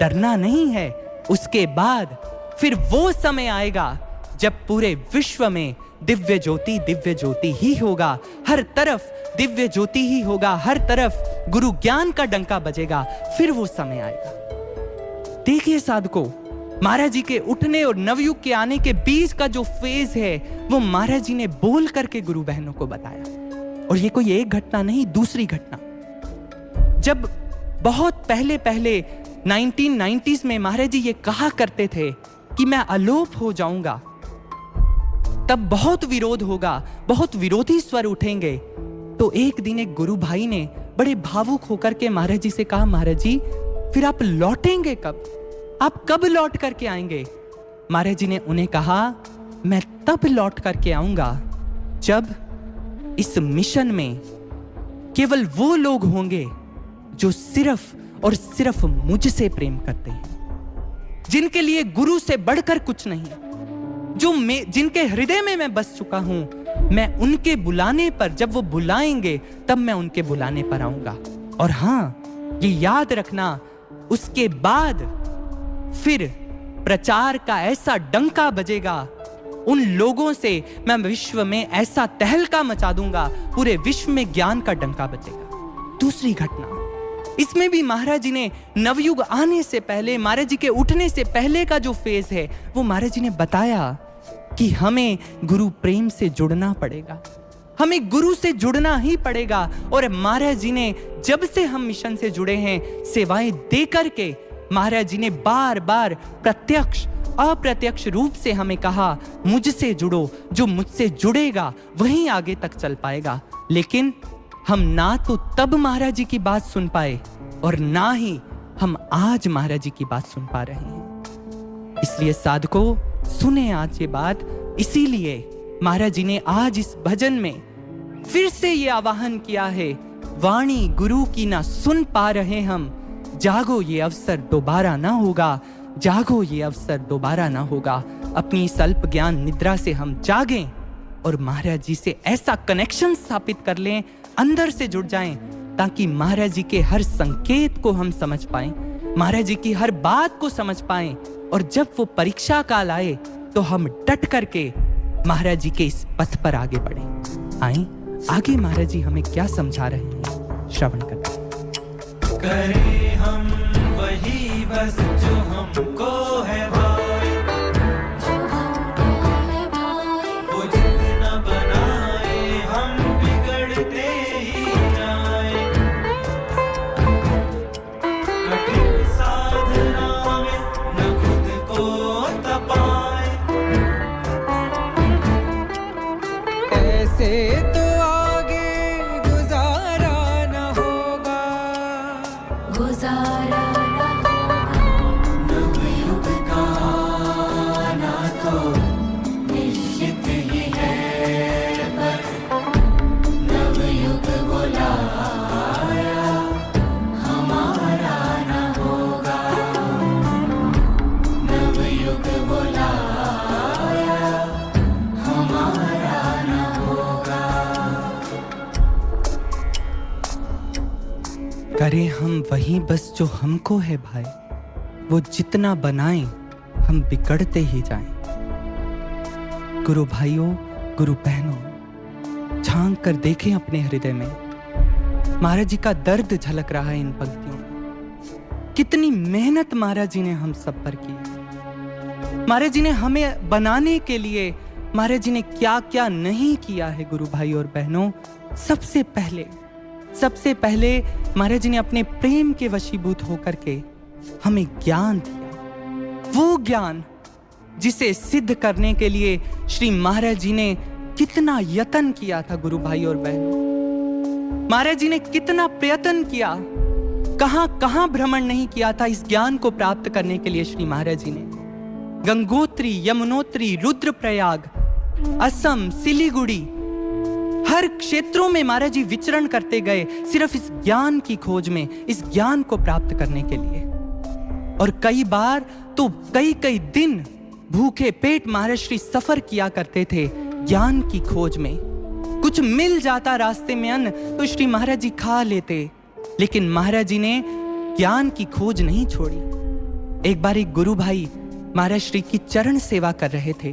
डरना नहीं है। उसके बाद फिर वो समय आएगा जब पूरे विश्व में दिव्य ज्योति ही होगा, हर तरफ दिव्य ज्योति ही होगा, हर तरफ गुरु ज्ञान का डंका बजेगा। फिर वो समय आएगा। देखिए साधकों, महाराज जी के उठने और नवयुग के आने के बीच का जो फेज है, वो महाराज जी ने बोल करके गुरु बहनों को बताया। और ये कोई एक घटना नहीं, दूसरी घटना। जब बहुत पहले 1990s में महाराज जी ये कहा करते थे कि मैं अलोप हो जाऊंगा, तब बहुत विरोध होगा, बहुत विरोधी स्वर उठेंगे। तो एक दिन एक गुरु भाई ने बड़े भावुक होकर के महाराज जी से कहा, महाराज जी फिर आप लौटेंगे कब? आप कब लौट करके आएंगे? महाराज जी ने उन्हें कहा, मैं तब लौट करके आऊंगा जब इस मिशन में केवल वो लोग होंगे जो सिर्फ और सिर्फ मुझसे प्रेम करते हैं, जिनके लिए गुरु से बढ़कर कुछ नहीं, जिनके हृदय में मैं बस चुका हूं। मैं उनके बुलाने पर, जब वो बुलाएंगे तब मैं उनके बुलाने पर आऊंगा। और हां, ये याद रखना, उसके बाद फिर प्रचार का ऐसा डंका बजेगा, उन लोगों से मैं विश्व में ऐसा तहलका मचा दूंगा, पूरे विश्व में ज्ञान का डंका बजेगा। दूसरी घटना, इसमें भी महाराज जी ने नवयुग आने से पहले, महाराज जी के उठने से पहले का जो फेज है, वो महाराज जी ने बताया कि हमें गुरु प्रेम से जुड़ना पड़ेगा, हमें गुरु से जुड़ना ही पड़ेगा। और महाराज जी ने जब से हम मिशन से जुड़े हैं, सेवाएं दे करके महाराज जी ने बार बार प्रत्यक्ष अप्रत्यक्ष रूप से हमें कहा, मुझसे जुड़ो, जो मुझसे जुड़ेगा वही आगे तक चल पाएगा। लेकिन हम ना तो तब महाराज जी की बात सुन पाए, और ना ही हम आज महाराज जी की बात सुन पा रहे हैं। इसलिए साधकों, सुने आज ये बात। इसीलिए महाराज जी ने आज इस भजन में फिर से ये आवाहन किया है, वाणी गुरु की ना सुन पा रहे हम, जागो ये अवसर दोबारा ना होगा, जागो ये अवसर दोबारा ना होगा। अपनी इस अल्प ज्ञान निद्रा से हम जागें और महाराज जी से ऐसा कनेक्शन स्थापित कर लें, अंदर से जुड़ जाएं, ताकि महाराज जी के हर संकेत को हम समझ पाएं, महाराज जी की हर बात को समझ पाएं। और जब वो परीक्षा काल आए तो हम डट करके महाराज जी के इस पथ पर आगे बढ़ें। आए आगे महाराज जी हमें क्या समझा रहे हैं, श्रवण करते हैं। करें हम वही बस जो हमको है भाई, जो हमको है भाई, वो जितना बनाए हम बिगड़ते ही जाए। कठिन साधना में न खुद को तपाए, ऐसे तो आगे गुजारा न होगा, गुजारा न होगा। नवयुग का आना तो निश्चित ही है, पर नवयुग बुलाया हमारा न होगा, नवयुग बुलाया हमारा न होगा। करें हम वही बस जो हमको है भाई, वो जितना बनाएं हम बिगड़ते ही जाएं। गुरु भाइयों, गुरु बहनों, झांक कर देखें अपने हृदय में, महाराज जी का दर्द झलक रहा है इन पंक्तियों में। कितनी मेहनत महाराज जी ने हम सब पर की। महाराज जी ने हमें बनाने के लिए महाराज जी ने क्या क्या नहीं किया है गुरु भाई और बहनों। सबसे पहले महाराज जी ने अपने प्रेम के वशीभूत होकर के हमें ज्ञान दिया। वो ज्ञान जिसे सिद्ध करने के लिए श्री महाराज जी ने कितना यत्न किया था गुरु भाई और बहनों। महाराज जी ने कितना प्रयत्न किया, कहां भ्रमण नहीं किया था इस ज्ञान को प्राप्त करने के लिए। श्री महाराज जी ने गंगोत्री, यमुनोत्री, रुद्रप्रयाग, असम, सिलीगुड़ी, हर क्षेत्रों में महाराज जी विचरण करते गए सिर्फ इस ज्ञान की खोज में, इस ज्ञान को प्राप्त करने के लिए। और कई बार तो कई दिन भूखे पेट महाराज श्री सफर किया करते थे ज्ञान की खोज में। कुछ मिल जाता रास्ते में अन्न तो श्री महाराज जी खा लेते, लेकिन महाराज जी ने ज्ञान की खोज नहीं छोड़ी। एक बार एक गुरु भाई महाराज श्री की चरण सेवा कर रहे थे,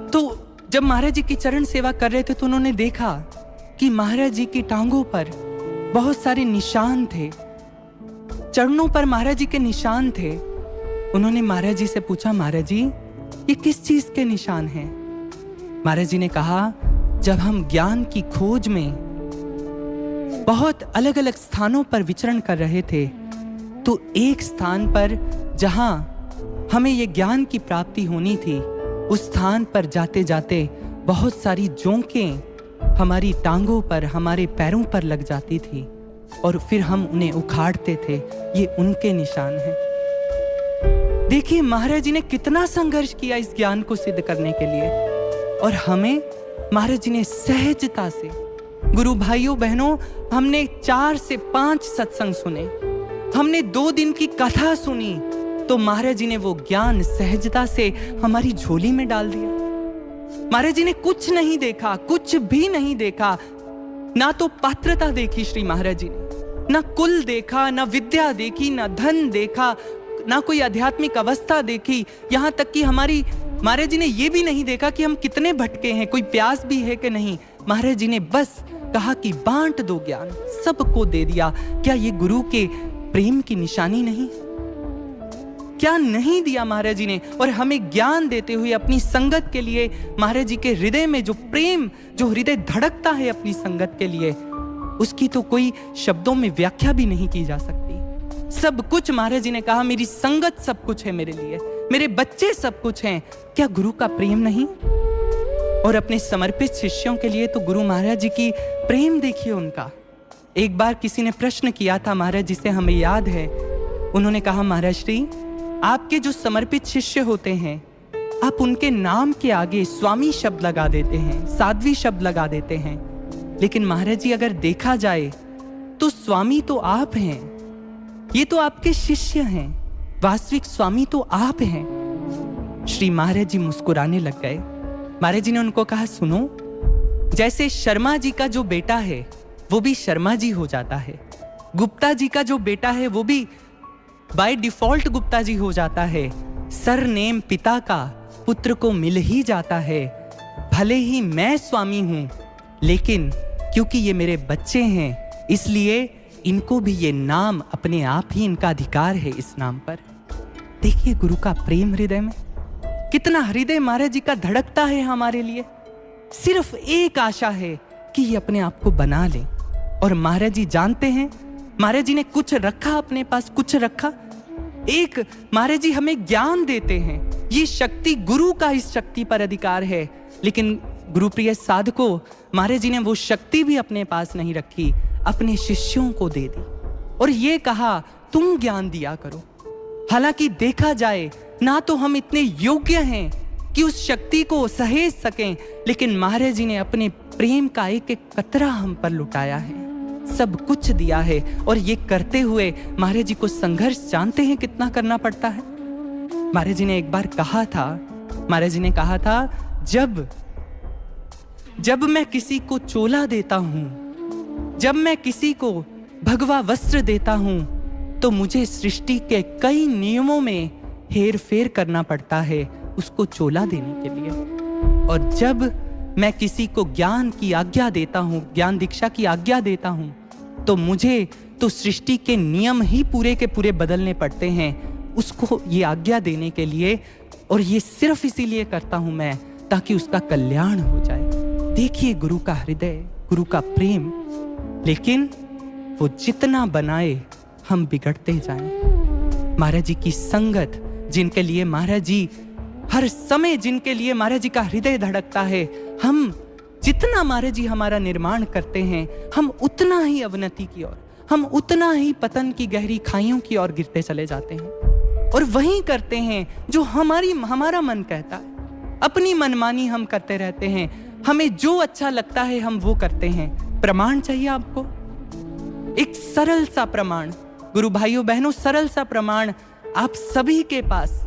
तो जब महाराज जी की चरण सेवा कर रहे थे तो उन्होंने देखा कि महाराज जी की टांगों पर बहुत सारे निशान थे, चरणों पर महाराज जी के निशान थे। उन्होंने महाराज जी से पूछा, महाराज जी ये किस चीज के निशान हैं? महाराज जी ने कहा, जब हम ज्ञान की खोज में बहुत अलग अलग स्थानों पर विचरण कर रहे थे तो एक स्थान पर जहां हमें ये ज्ञान की प्राप्ति होनी थी, उस स्थान पर जाते जाते बहुत सारी जोंकें हमारी टांगों पर, हमारे पैरों पर लग जाती थी और फिर हम उन्हें उखाड़ते थे। ये उनके निशान हैं। देखिए महाराज जी ने कितना संघर्ष किया इस ज्ञान को सिद्ध करने के लिए, और हमें महाराज जी ने सहजता से, गुरु भाइयों बहनों, हमने 4 से 5 सत्संग सुने, हमने 2 दिन की कथा सुनी, तो महाराज जी ने वो ज्ञान सहजता से हमारी झोली में डाल दिया। महाराज जी ने कुछ नहीं देखा, कुछ भी नहीं देखा, ना तो पात्रता देखी श्री महाराज जी ने, ना कुल देखा, ना विद्या देखी, ना धन देखा, ना कोई आध्यात्मिक अवस्था देखी, यहाँ तक कि हमारी महाराज जी ने ये भी नहीं देखा कि हम कितने भटके हैं, कोई प्यास भी है कि नहीं। महाराज जी ने बस कहा कि बांट दो ज्ञान, सबको दे दिया। क्या ये गुरु के प्रेम की निशानी नहीं? क्या नहीं दिया महाराज जी ने? और हमें ज्ञान देते हुए अपनी संगत के लिए महाराज जी के हृदय में जो प्रेम, जो हृदय धड़कता है अपनी संगत के लिए, उसकी तो कोई शब्दों में व्याख्या भी नहीं की जा सकती। सब कुछ महाराज जी ने कहा, मेरी संगत सब कुछ है मेरे लिए, मेरे बच्चे सब कुछ हैं। क्या गुरु का प्रेम नहीं? और अपने समर्पित शिष्यों के लिए तो गुरु महाराज जी की प्रेम देखिए उनका। एक बार किसी ने प्रश्न किया था महाराज जी से, हमें याद है, उन्होंने कहा, महाराज श्री आपके जो समर्पित शिष्य होते हैं, आप उनके नाम के आगे स्वामी शब्द लगा देते हैं, साध्वी शब्द लगा देते हैं, लेकिन महाराज जी अगर देखा जाए तो स्वामी तो आप हैं, ये तो आपके शिष्य हैं, वास्तविक स्वामी तो आप हैं। श्री महाराज जी मुस्कुराने लग गए। महाराज जी ने उनको कहा, सुनो, जैसे शर्मा जी का जो बेटा है वो भी शर्मा जी हो जाता है, गुप्ता जी का जो बेटा है वो भी बाय डिफॉल्ट गुप्ता जी हो जाता है, सरनेम पिता का पुत्र को मिल ही जाता है। भले ही मैं स्वामी हूं, लेकिन क्योंकि ये मेरे बच्चे हैं इसलिए इनको भी ये नाम, अपने आप ही इनका अधिकार है इस नाम पर। देखिए गुरु का प्रेम हृदय में, कितना हृदय महाराज जी का धड़कता है हमारे लिए। सिर्फ एक आशा है कि ये अपने आप को बना ले, और महाराज जी जानते हैं, महाराज जी ने कुछ रखा अपने पास, कुछ रखा। एक महाराज जी हमें ज्ञान देते हैं, ये शक्ति गुरु का इस शक्ति पर अधिकार है, लेकिन गुरुप्रिय साधकों, महाराज जी ने वो शक्ति भी अपने पास नहीं रखी, अपने शिष्यों को दे दी और ये कहा तुम ज्ञान दिया करो। हालांकि देखा जाए ना तो हम इतने योग्य हैं कि उस शक्ति को सहेज सकें, लेकिन महाराज जी ने अपने प्रेम का एक एक कतरा हम पर लुटाया है, सब कुछ दिया है। और ये करते हुए महाराज जी को संघर्ष जानते हैं कितना करना पड़ता है। महाराज जी ने एक बार कहा था, महाराज जी ने कहा था, जब मैं किसी को चोला देता हूं, जब मैं किसी को भगवा वस्त्र देता हूं, तो मुझे सृष्टि के कई नियमों में हेर फेर करना पड़ता है उसको चोला देने के लिए। और जब मैं किसी को ज्ञान की आज्ञा देता हूँ, ज्ञान दीक्षा की आज्ञा देता हूँ, तो मुझे तो सृष्टि के नियम ही पूरे के पूरे बदलने पड़ते हैं उसको ये आज्ञा देने के लिए। और ये सिर्फ इसीलिए करता हूँ मैं ताकि उसका कल्याण हो जाए। देखिए गुरु का हृदय, गुरु का प्रेम। लेकिन वो जितना बनाए हम बिगड़ते जाएं। महाराज जी की संगत, जिनके लिए महाराज जी हर समय, जिनके लिए महाराज जी का हृदय धड़कता है, हम जितना महाराज जी हमारा निर्माण करते हैं, हम उतना ही अवनति की ओर, हम उतना ही पतन की गहरी खाइयों की ओर गिरते चले जाते हैं। और वही करते हैं जो हमारा मन कहता है। अपनी मनमानी हम करते रहते हैं, हमें जो अच्छा लगता है हम वो करते हैं। प्रमाण चाहिए आपको, एक सरल सा प्रमाण, गुरु भाइयों बहनों, सरल सा प्रमाण आप सभी के पास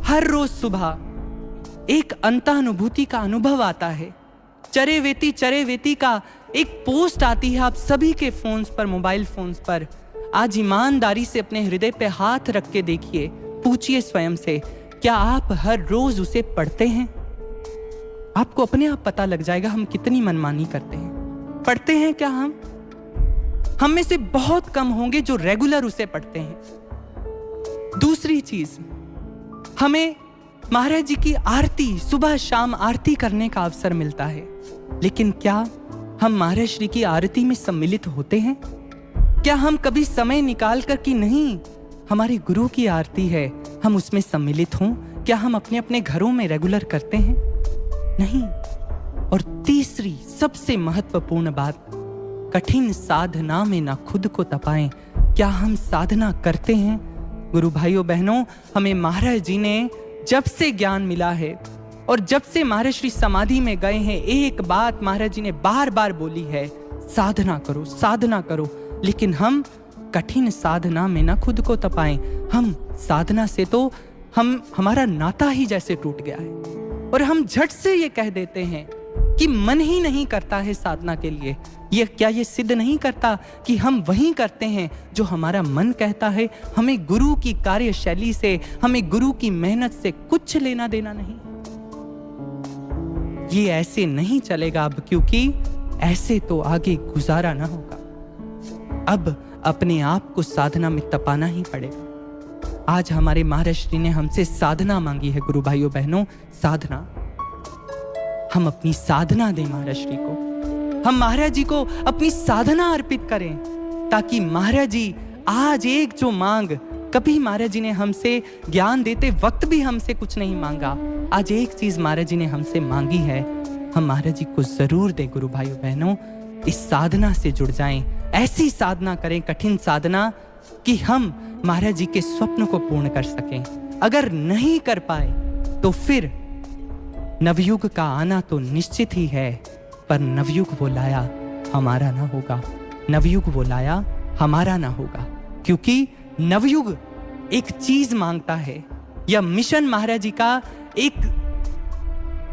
हर रोज सुबह एक अंतःअनुभूति का अनुभव आता है। चरे वेती का एक पोस्ट आती है आप सभी के फोन्स पर, मोबाइल फोन्स पर। आज ईमानदारी से अपने हृदय पे हाथ रख के देखिए, पूछिए स्वयं से, क्या आप हर रोज उसे पढ़ते हैं? आपको अपने आप पता लग जाएगा हम कितनी मनमानी करते हैं। पढ़ते हैं क्या हम में से बहुत कम होंगे जो रेगुलर उसे पढ़ते हैं। दूसरी चीज, हमें महाराज जी की आरती, सुबह शाम आरती करने का अवसर मिलता है, लेकिन क्या हम महाराज श्री की आरती में सम्मिलित होते हैं? क्या हम कभी समय निकाल कर कि नहीं हमारे गुरु की आरती है, हम उसमें सम्मिलित हों? क्या हम अपने अपने घरों में रेगुलर करते हैं? नहीं। और तीसरी सबसे महत्वपूर्ण बात, कठिन साधना में ना खुद को तपाएं। क्या हम साधना करते हैं? गुरु भाइयों बहनों, हमें महाराज जी ने जब से ज्ञान मिला है और जब से महाराज श्री समाधि में गए हैं, एक बात महाराज जी ने बार बार बोली है, साधना करो, साधना करो। लेकिन हम कठिन साधना में ना खुद को तपाएं। हम साधना से तो हमारा नाता ही जैसे टूट गया है, और हम झट से ये कह देते हैं कि मन ही नहीं करता है साधना के लिए। ये सिद्ध नहीं करता कि हम वही करते हैं जो हमारा मन कहता है? हमें गुरु की कार्यशैली से, हमें गुरु की मेहनत से कुछ लेना देना नहीं। ये ऐसे नहीं चलेगा अब, क्योंकि ऐसे तो आगे गुजारा ना होगा। अब अपने आप को साधना में तपाना ही पड़ेगा। आज हमारे महाराज श्री ने हमसे साधना मांगी है गुरु भाइयों बहनों, साधना। हम अपनी साधना दें महाराज श्री को, हम महाराज जी को अपनी साधना अर्पित करें, ताकि महाराज जी आज एक जो मांग, कभी महाराज जी ने हमसे ज्ञान देते वक्त भी हमसे कुछ नहीं मांगा, आज एक चीज महाराज जी ने हमसे मांगी है, हम महाराज जी को जरूर दें। गुरु भाइयों बहनों, इस साधना से जुड़ जाएं, ऐसी साधना करें, कठिन साधना, कि हम महाराज जी के स्वप्न को पूर्ण कर सकें। अगर नहीं कर पाए तो फिर नवयुग का आना तो निश्चित ही है, पर नवयुग वो लाया हमारा ना होगा, नवयुग वो लाया हमारा ना होगा। क्योंकि नवयुग एक चीज मांगता है, या मिशन महाराज जी का एक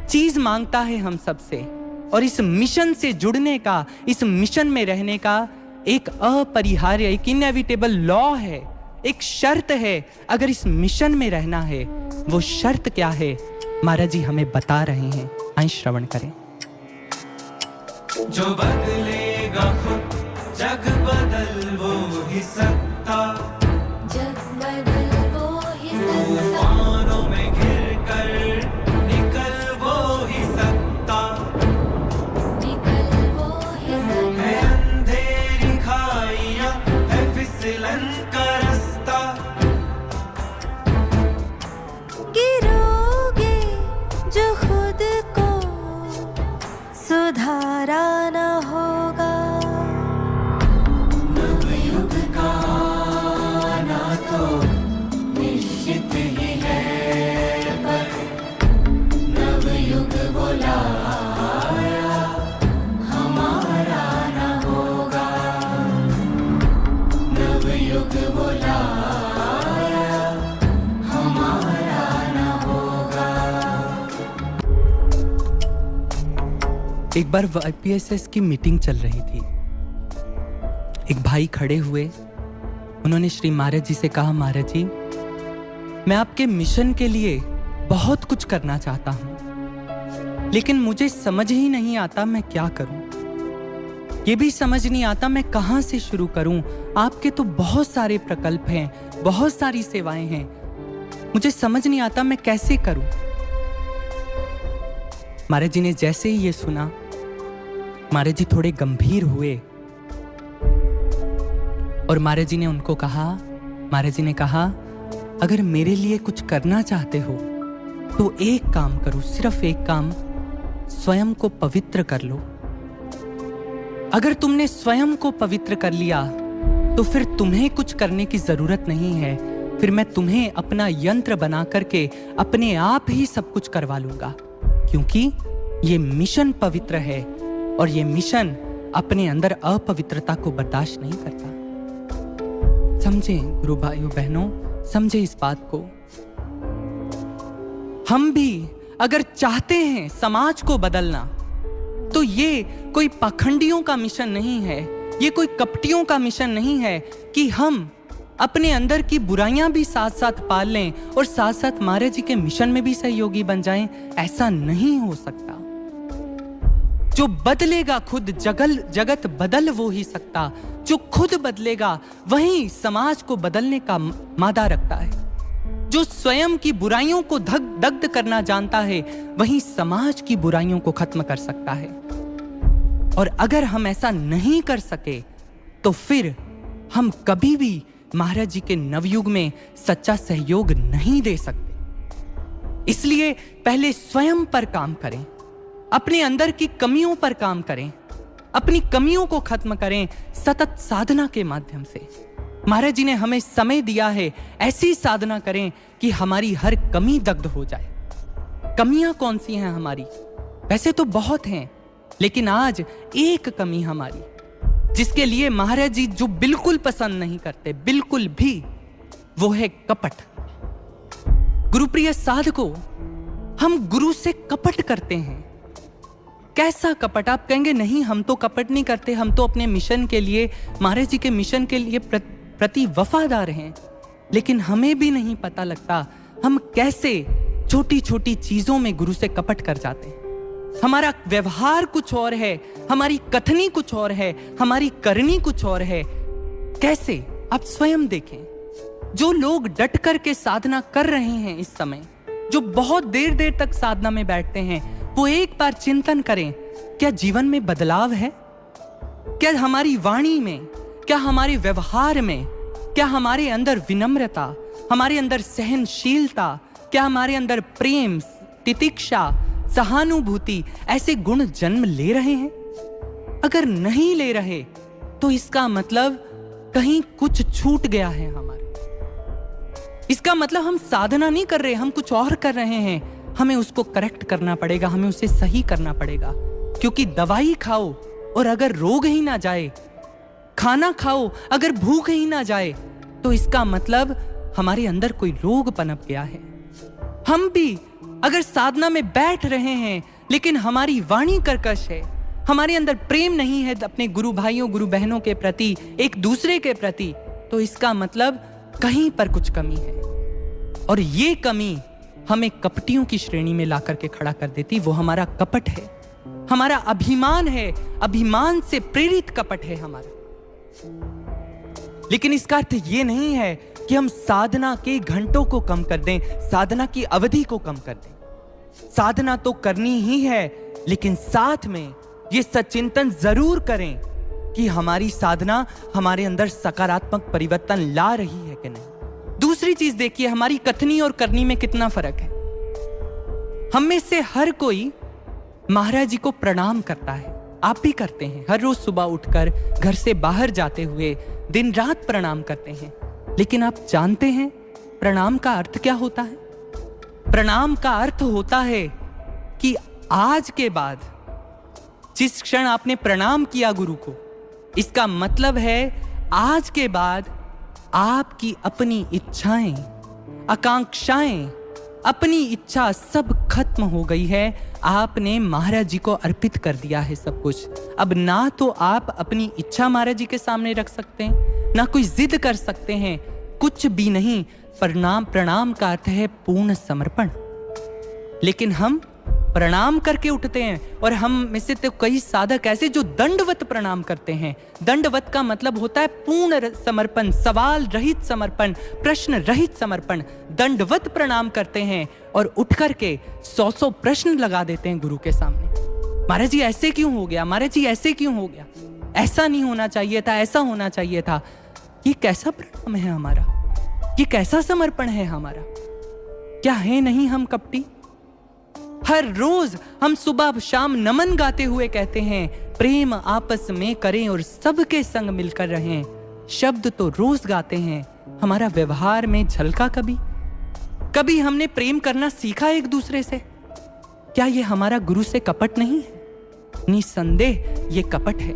चीज मांगता है हम सबसे, और इस मिशन से जुड़ने का, इस मिशन में रहने का एक अपरिहार्य, एक इनएविटेबल लॉ है, एक शर्त है। अगर इस मिशन में रहना है, वो शर्त क्या है महाराज जी हमें बता रहे हैं, आइए श्रवण करें। जो बदलेगा खुद जग बदल वो ही सकता, जग बदल वो ही सकता, तूफानों में घिर कर निकल वो ही सकता, निकल वो ही सकता, है अंधेरी खाइयां, है फिसलन का रास्ता, गिरोगे जो खुद को सुधारा न होगा। नवयुग का आना तो निश्चित ही है, पर नवयुग वो लाया हमारा ना होगा, नवयुग वो लाया हमारा ना होगा। एक बार YPSS की मीटिंग चल रही थी। एक भाई खड़े हुए, उन्होंने श्री महाराज जी से कहा, महाराज जी मैं आपके मिशन के लिए बहुत कुछ करना चाहता हूं, लेकिन मुझे समझ ही नहीं आता मैं क्या करूं। ये भी समझ नहीं आता मैं कहां से शुरू करूं। आपके तो बहुत सारे प्रकल्प हैं, बहुत सारी सेवाएं हैं, मुझे समझ नहीं आता मैं कैसे करूं। महाराज जी ने जैसे ही ये सुना, महाराज जी थोड़े गंभीर हुए और महाराज जी ने उनको कहा, महाराज जी ने कहा, अगर मेरे लिए कुछ करना चाहते हो तो एक काम करो, सिर्फ एक काम, स्वयं को पवित्र कर लो। अगर तुमने स्वयं को पवित्र कर लिया तो फिर तुम्हें कुछ करने की जरूरत नहीं है। फिर मैं तुम्हें अपना यंत्र बना करके अपने आप ही सब कुछ करवा लूंगा, क्योंकि ये मिशन पवित्र है और ये मिशन अपने अंदर अपवित्रता को बर्दाश्त नहीं करता। समझे गुरु भाइयों बहनों, समझे इस बात को। हम भी अगर चाहते हैं समाज को बदलना, तो ये कोई पाखंडियों का मिशन नहीं है, ये कोई कपटियों का मिशन नहीं है कि हम अपने अंदर की बुराइयां भी साथ साथ पाल लें और साथ साथ महाराज जी के मिशन में भी सहयोगी बन जाएं। ऐसा नहीं हो सकता। जो बदलेगा खुद, जगत बदल वो ही सकता। जो खुद बदलेगा वही समाज को बदलने का मादा रखता है। जो स्वयं की बुराइयों को दग्ध करना जानता है वही समाज की बुराइयों को खत्म कर सकता है। और अगर हम ऐसा नहीं कर सके तो फिर हम कभी भी महाराज जी के नवयुग में सच्चा सहयोग नहीं दे सकते। इसलिए पहले स्वयं पर काम करें, अपने अंदर की कमियों पर काम करें, अपनी कमियों को खत्म करें सतत साधना के माध्यम से। महाराज जी ने हमें समय दिया है, ऐसी साधना करें कि हमारी हर कमी दग्ध हो जाए। कमियां कौन सी हैं हमारी? वैसे तो बहुत हैं, लेकिन आज एक कमी हमारी, जिसके लिए महाराज जी जो बिल्कुल पसंद नहीं करते, बिल्कुल भी, वो है कपट। गुरुप्रिय साधकों, हम गुरु से कपट करते हैं। कैसा कपट? आप कहेंगे नहीं, हम तो कपट नहीं करते, हम तो अपने मिशन के लिए, महाराज जी के मिशन के लिए प्रति वफादार हैं। लेकिन हमें भी नहीं पता लगता हम कैसे छोटी छोटी चीजों में गुरु से कपट कर जाते हैं। हमारा व्यवहार कुछ और है, हमारी कथनी कुछ और है, हमारी करनी कुछ और है। कैसे? आप स्वयं देखें। जो लोग डट कर के साधना कर रहे हैं इस समय, जो बहुत देर देर तक साधना में बैठते हैं, वो एक बार चिंतन करें, क्या जीवन में बदलाव है? क्या हमारी वाणी में, क्या हमारे व्यवहार में, क्या हमारे अंदर विनम्रता, हमारे अंदर सहनशीलता, क्या हमारे अंदर प्रेम, तितिक्षा, सहानुभूति, ऐसे गुण जन्म ले रहे हैं? अगर नहीं ले रहे तो इसका मतलब कहीं कुछ छूट गया है हमारे। इसका मतलब हम साधना नहीं कर रहे, हम कुछ और कर रहे हैं। हमें उसको करेक्ट करना पड़ेगा, हमें उसे सही करना पड़ेगा। क्योंकि दवाई खाओ और अगर रोग ही ना जाए, खाना खाओ अगर भूख ही ना जाए, तो इसका मतलब हमारे अंदर कोई रोग पनप गया है। हम भी अगर साधना में बैठ रहे हैं लेकिन हमारी वाणी कर्कश है, हमारे अंदर प्रेम नहीं है अपने गुरु भाइयों गुरु बहनों के प्रति, एक दूसरे के प्रति, तो इसका मतलब कहीं पर कुछ कमी है। और ये कमी हमें कपटियों की श्रेणी में ला करके खड़ा कर देती। वो हमारा कपट है, हमारा अभिमान है, अभिमान से प्रेरित कपट है हमारा। लेकिन इसका अर्थ ये नहीं है कि हम साधना के घंटों को कम कर दें, साधना की अवधि को कम कर दें। साधना तो करनी ही है, लेकिन साथ में ये सचिंतन जरूर करें कि हमारी साधना हमारे अंदर सकारात्मक परिवर्तन ला रही है कि नहीं। दूसरी चीज देखिए, हमारी कथनी और करनी में कितना फर्क है। हम में से हर कोई महाराज जी को प्रणाम करता है, आप भी करते हैं। हर रोज सुबह उठकर घर से बाहर जाते हुए दिन रात प्रणाम करते हैं। लेकिन आप जानते हैं प्रणाम का अर्थ क्या होता है? प्रणाम का अर्थ होता है कि आज के बाद जिस क्षण आपने प्रणाम किया गुरु को, इसका मतलब है आज के बाद आपकी अपनी इच्छाएं, आकांक्षाएं, अपनी इच्छा सब खत्म हो गई है। आपने महाराज जी को अर्पित कर दिया है सब कुछ। अब ना तो आप अपनी इच्छा महाराज जी के सामने रख सकते हैं, ना कोई जिद कर सकते हैं, कुछ भी नहीं। प्रणाम का अर्थ है पूर्ण समर्पण। लेकिन हम प्रणाम करके उठते हैं। और हम में से तो कई साधक ऐसे जो दंडवत प्रणाम करते हैं। दंडवत का मतलब होता है पूर्ण समर्पण, सवाल रहित समर्पण, प्रश्न रहित समर्पण। दंडवत प्रणाम करते हैं और उठ करके 100 प्रश्न लगा देते हैं गुरु के सामने। महाराज जी ऐसे क्यों हो गया, महाराज जी ऐसे क्यों हो गया, ऐसा नहीं होना चाहिए था, ऐसा होना चाहिए था। ये कैसा प्रणाम है हमारा, ये कैसा समर्पण है हमारा? क्या है नहीं हम कपटी? हर रोज हम सुबह शाम नमन गाते हुए कहते हैं प्रेम आपस में करें और सबके संग मिलकर रहें। शब्द तो रोज गाते हैं, हमारा व्यवहार में झलका कभी? कभी हमने प्रेम करना सीखा एक दूसरे से? क्या ये हमारा गुरु से कपट नहीं है? निसंदेह ये कपट है।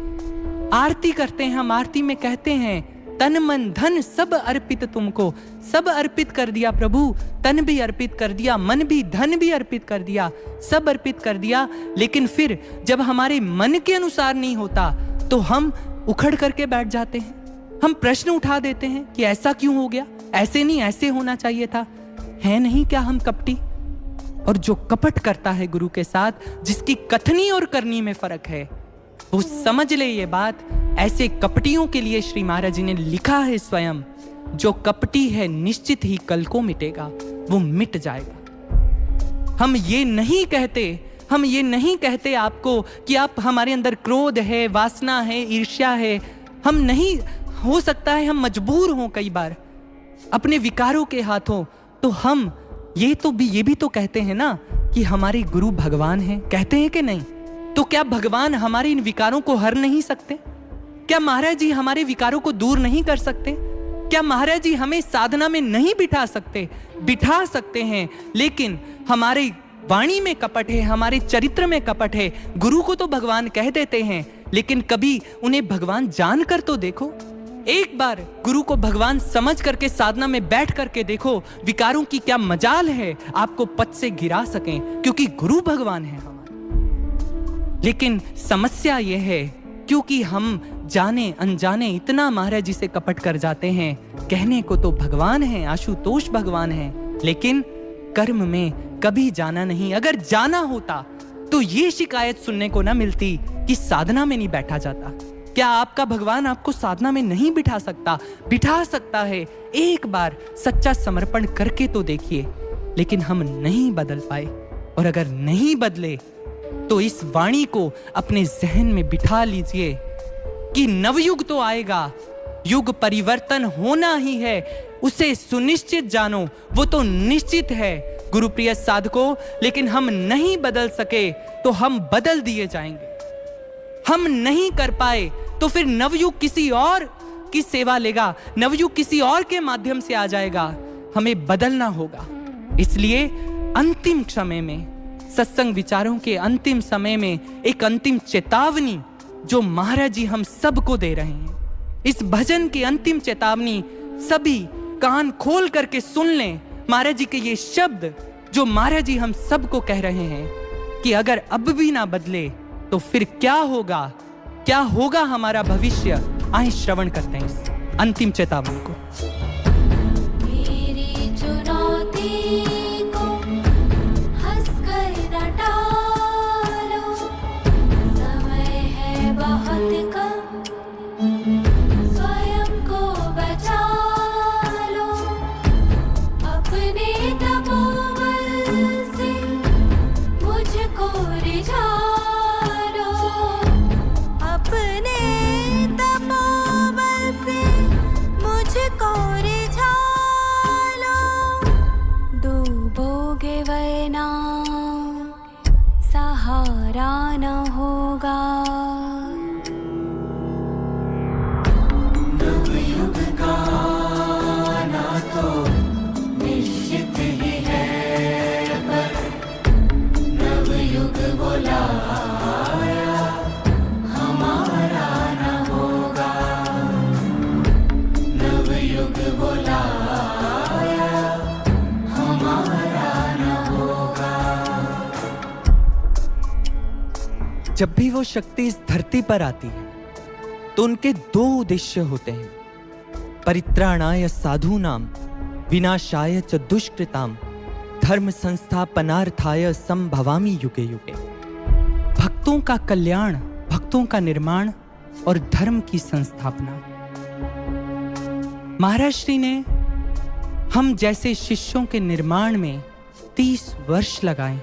आरती करते हैं हम, आरती में कहते हैं तन मन धन सब अर्पित तुमको। सब अर्पित कर दिया प्रभु, तन भी अर्पित कर दिया, मन भी, धन भी अर्पित कर दिया, सब अर्पित कर दिया। लेकिन फिर जब हमारे मन के अनुसार नहीं होता तो हम उखड़ करके बैठ जाते हैं। हम प्रश्न उठा देते हैं कि ऐसा क्यों हो गया, ऐसे नहीं ऐसे होना चाहिए था। है नहीं क्या हम कपटी? और जो कपट करता है गुरु के साथ, जिसकी कथनी और करनी में फर्क है, वो समझ ले ये बात। ऐसे कपटियों के लिए श्री महाराज जी ने लिखा है स्वयं, जो कपटी है निश्चित ही कल को मिटेगा, वो मिट जाएगा। हम ये नहीं कहते आपको कि आप हमारे अंदर क्रोध है, वासना है, ईर्ष्या है। हम नहीं, हो सकता है हम मजबूर हों कई बार अपने विकारों के हाथों, तो हम ये भी तो कहते हैं ना कि हमारे गुरु भगवान हैं। कहते हैं कि नहीं? तो क्या भगवान हमारे इन विकारों को हर नहीं सकते? क्या महाराज जी हमारे विकारों को दूर नहीं कर सकते? क्या महाराज जी हमें साधना में नहीं बिठा सकते? बिठा सकते हैं, लेकिन हमारी वाणी में कपट है, हमारे चरित्र में कपट है। गुरु को तो भगवान कह देते हैं, लेकिन कभी उन्हें भगवान जानकर तो देखो। एक बार गुरु को भगवान समझ करके साधना में बैठ करके देखो, विकारों की क्या मजाल है आपको पद से गिरा सकें, क्योंकि गुरु भगवान है हमारे। लेकिन समस्या यह है, क्योंकि हम जाने अनजाने इतना महाराज जी से कपट कर जाते हैं। कहने को तो भगवान है, आशुतोष भगवान है, लेकिन कर्म में कभी जाना नहीं। अगर जाना होता तो ये शिकायत सुनने को ना मिलती कि साधना में नहीं बैठा जाता। क्या आपका भगवान आपको साधना में नहीं बिठा सकता? बिठा सकता है। एक बार सच्चा समर्पण करके तो देखिए। लेकिन हम नहीं बदल पाए, और अगर नहीं बदले तो इस वाणी को अपने जहन में बिठा लीजिए कि नवयुग तो आएगा, युग परिवर्तन होना ही है, उसे सुनिश्चित जानो, वो तो निश्चित है गुरुप्रिय साधकों। लेकिन हम नहीं बदल सके तो हम बदल दिए जाएंगे। हम नहीं कर पाए तो फिर नवयुग किसी और की सेवा लेगा, नवयुग किसी और के माध्यम से आ जाएगा। हमें बदलना होगा। इसलिए अंतिम समय में, सत्संग विचारों के अंतिम समय में, एक अंतिम चेतावनी जो महाराज जी हम सबको दे रहे हैं, इस भजन की अंतिम चेतावनी सभी कान खोल करके सुन लें। महाराज जी के ये शब्द जो महाराज जी हम सबको कह रहे हैं कि अगर अब भी ना बदले तो फिर क्या होगा, क्या होगा हमारा भविष्य। आइए श्रवण करते हैं इस अंतिम चेतावनी को। मेरी चुनौती को हंसकर न टालो, समय है बहुत कम, स्वयं को बचा लो। अपने तपोबल से मुझको रिझा लो, अपने तपोबल से मुझको रिझा लो। डूबोगे वरना सहारा न होगा। नवयुग का आना तो निश्चित ही है, पर नवयुग बुलाया हमारा न होगा। नवयुग बुलाया हमारा न होगा। जब भी वो शक्ति इस धरती पर आती है तो उनके दो उद्देश्य होते हैं, परित्राणाय साधूनाम विनाशाय च दुष्कृताम धर्म संस्थापनार्थाय संभवामि युगे युगे। भक्तों का कल्याण, भक्तों का निर्माण और धर्म की संस्थापना। महाराज श्री ने हम जैसे शिष्यों के निर्माण में 30 वर्ष लगाए।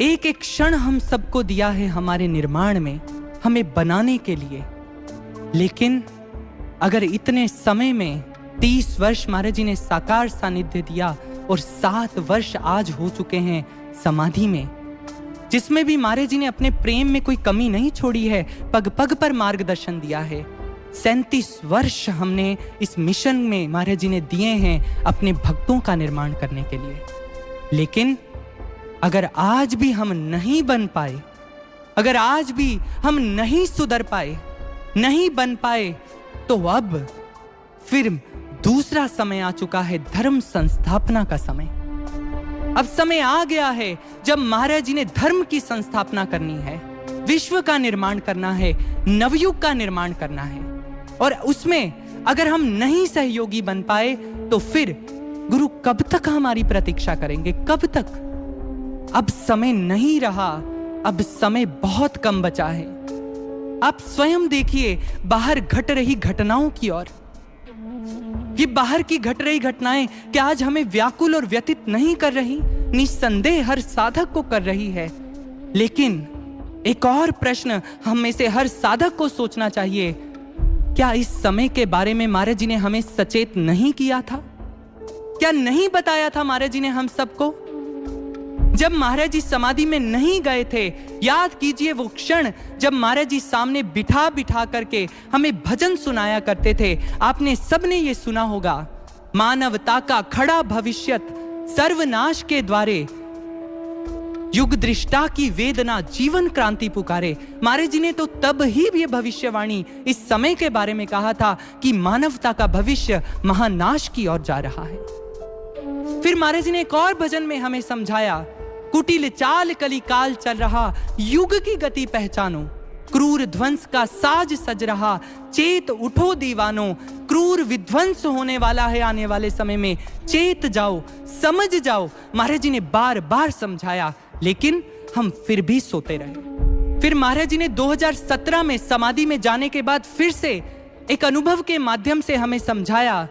एक एक क्षण हम सबको दिया है हमारे निर्माण में, हमें बनाने के लिए। लेकिन अगर इतने समय में 30 वर्ष महाराज जी ने साकार सानिध्य दिया और 7 वर्ष आज हो चुके हैं समाधि में, जिसमें भी महाराज जी ने अपने प्रेम में कोई कमी नहीं छोड़ी है, पग पग पर मार्गदर्शन दिया है। 37 वर्ष हमने इस मिशन में महाराज जी ने दिए हैं अपने भक्तों का निर्माण करने के लिए। लेकिन अगर आज भी हम नहीं बन पाए, अगर आज भी हम नहीं सुधर पाए, नहीं बन पाए, तो अब फिर दूसरा समय आ चुका है, धर्म संस्थापना का समय। अब समय आ गया है जब महाराज जी ने धर्म की संस्थापना करनी है, विश्व का निर्माण करना है, नवयुग का निर्माण करना है। और उसमें अगर हम नहीं सहयोगी बन पाए तो फिर गुरु कब तक हमारी प्रतीक्षा करेंगे, कब तक? अब समय नहीं रहा, अब समय बहुत कम बचा है। आप स्वयं देखिए बाहर घट रही घटनाओं की ओर। ये बाहर की घट रही घटनाएं क्या आज हमें व्याकुल और व्यथित नहीं कर रही? निस्संदेह हर साधक को कर रही है। लेकिन एक और प्रश्न हम में से हर साधक को सोचना चाहिए, क्या इस समय के बारे में महाराज जी ने हमें सचेत नहीं किया था? क्या नहीं बताया था महाराज जी ने हम सबको? जब महाराज जी समाधि में नहीं गए थे, याद कीजिए वो क्षण जब महाराज जी सामने बिठा बिठा करके हमें भजन सुनाया करते थे। आपने सबने ये सुना होगा, मानवता का खड़ा भविष्यत सर्वनाश के द्वारे, युग दृष्टा की वेदना जीवन क्रांति पुकारे। महाराज जी ने तो तब ही ये भविष्यवाणी इस समय के बारे में कहा था कि मानवता का भविष्य महानाश की ओर जा रहा है। फिर महाराज जी ने एक और भजन में हमें समझाया, कुटिल चाल कली काल चल रहा, युग की गति पहचानो, क्रूर ध्वंस का साज सज रहा, चेत उठो दीवानो, क्रूर विध्वंस होने वाला है आने वाले समय में, चेत जाओ, समझ जाओ। महाराज जी ने बार बार समझाया, लेकिन हम फिर भी सोते रहे। फिर महाराज जी ने 2017 में समाधि में जाने के बाद फिर से एक अनुभव के माध्यम से हमें समझाया,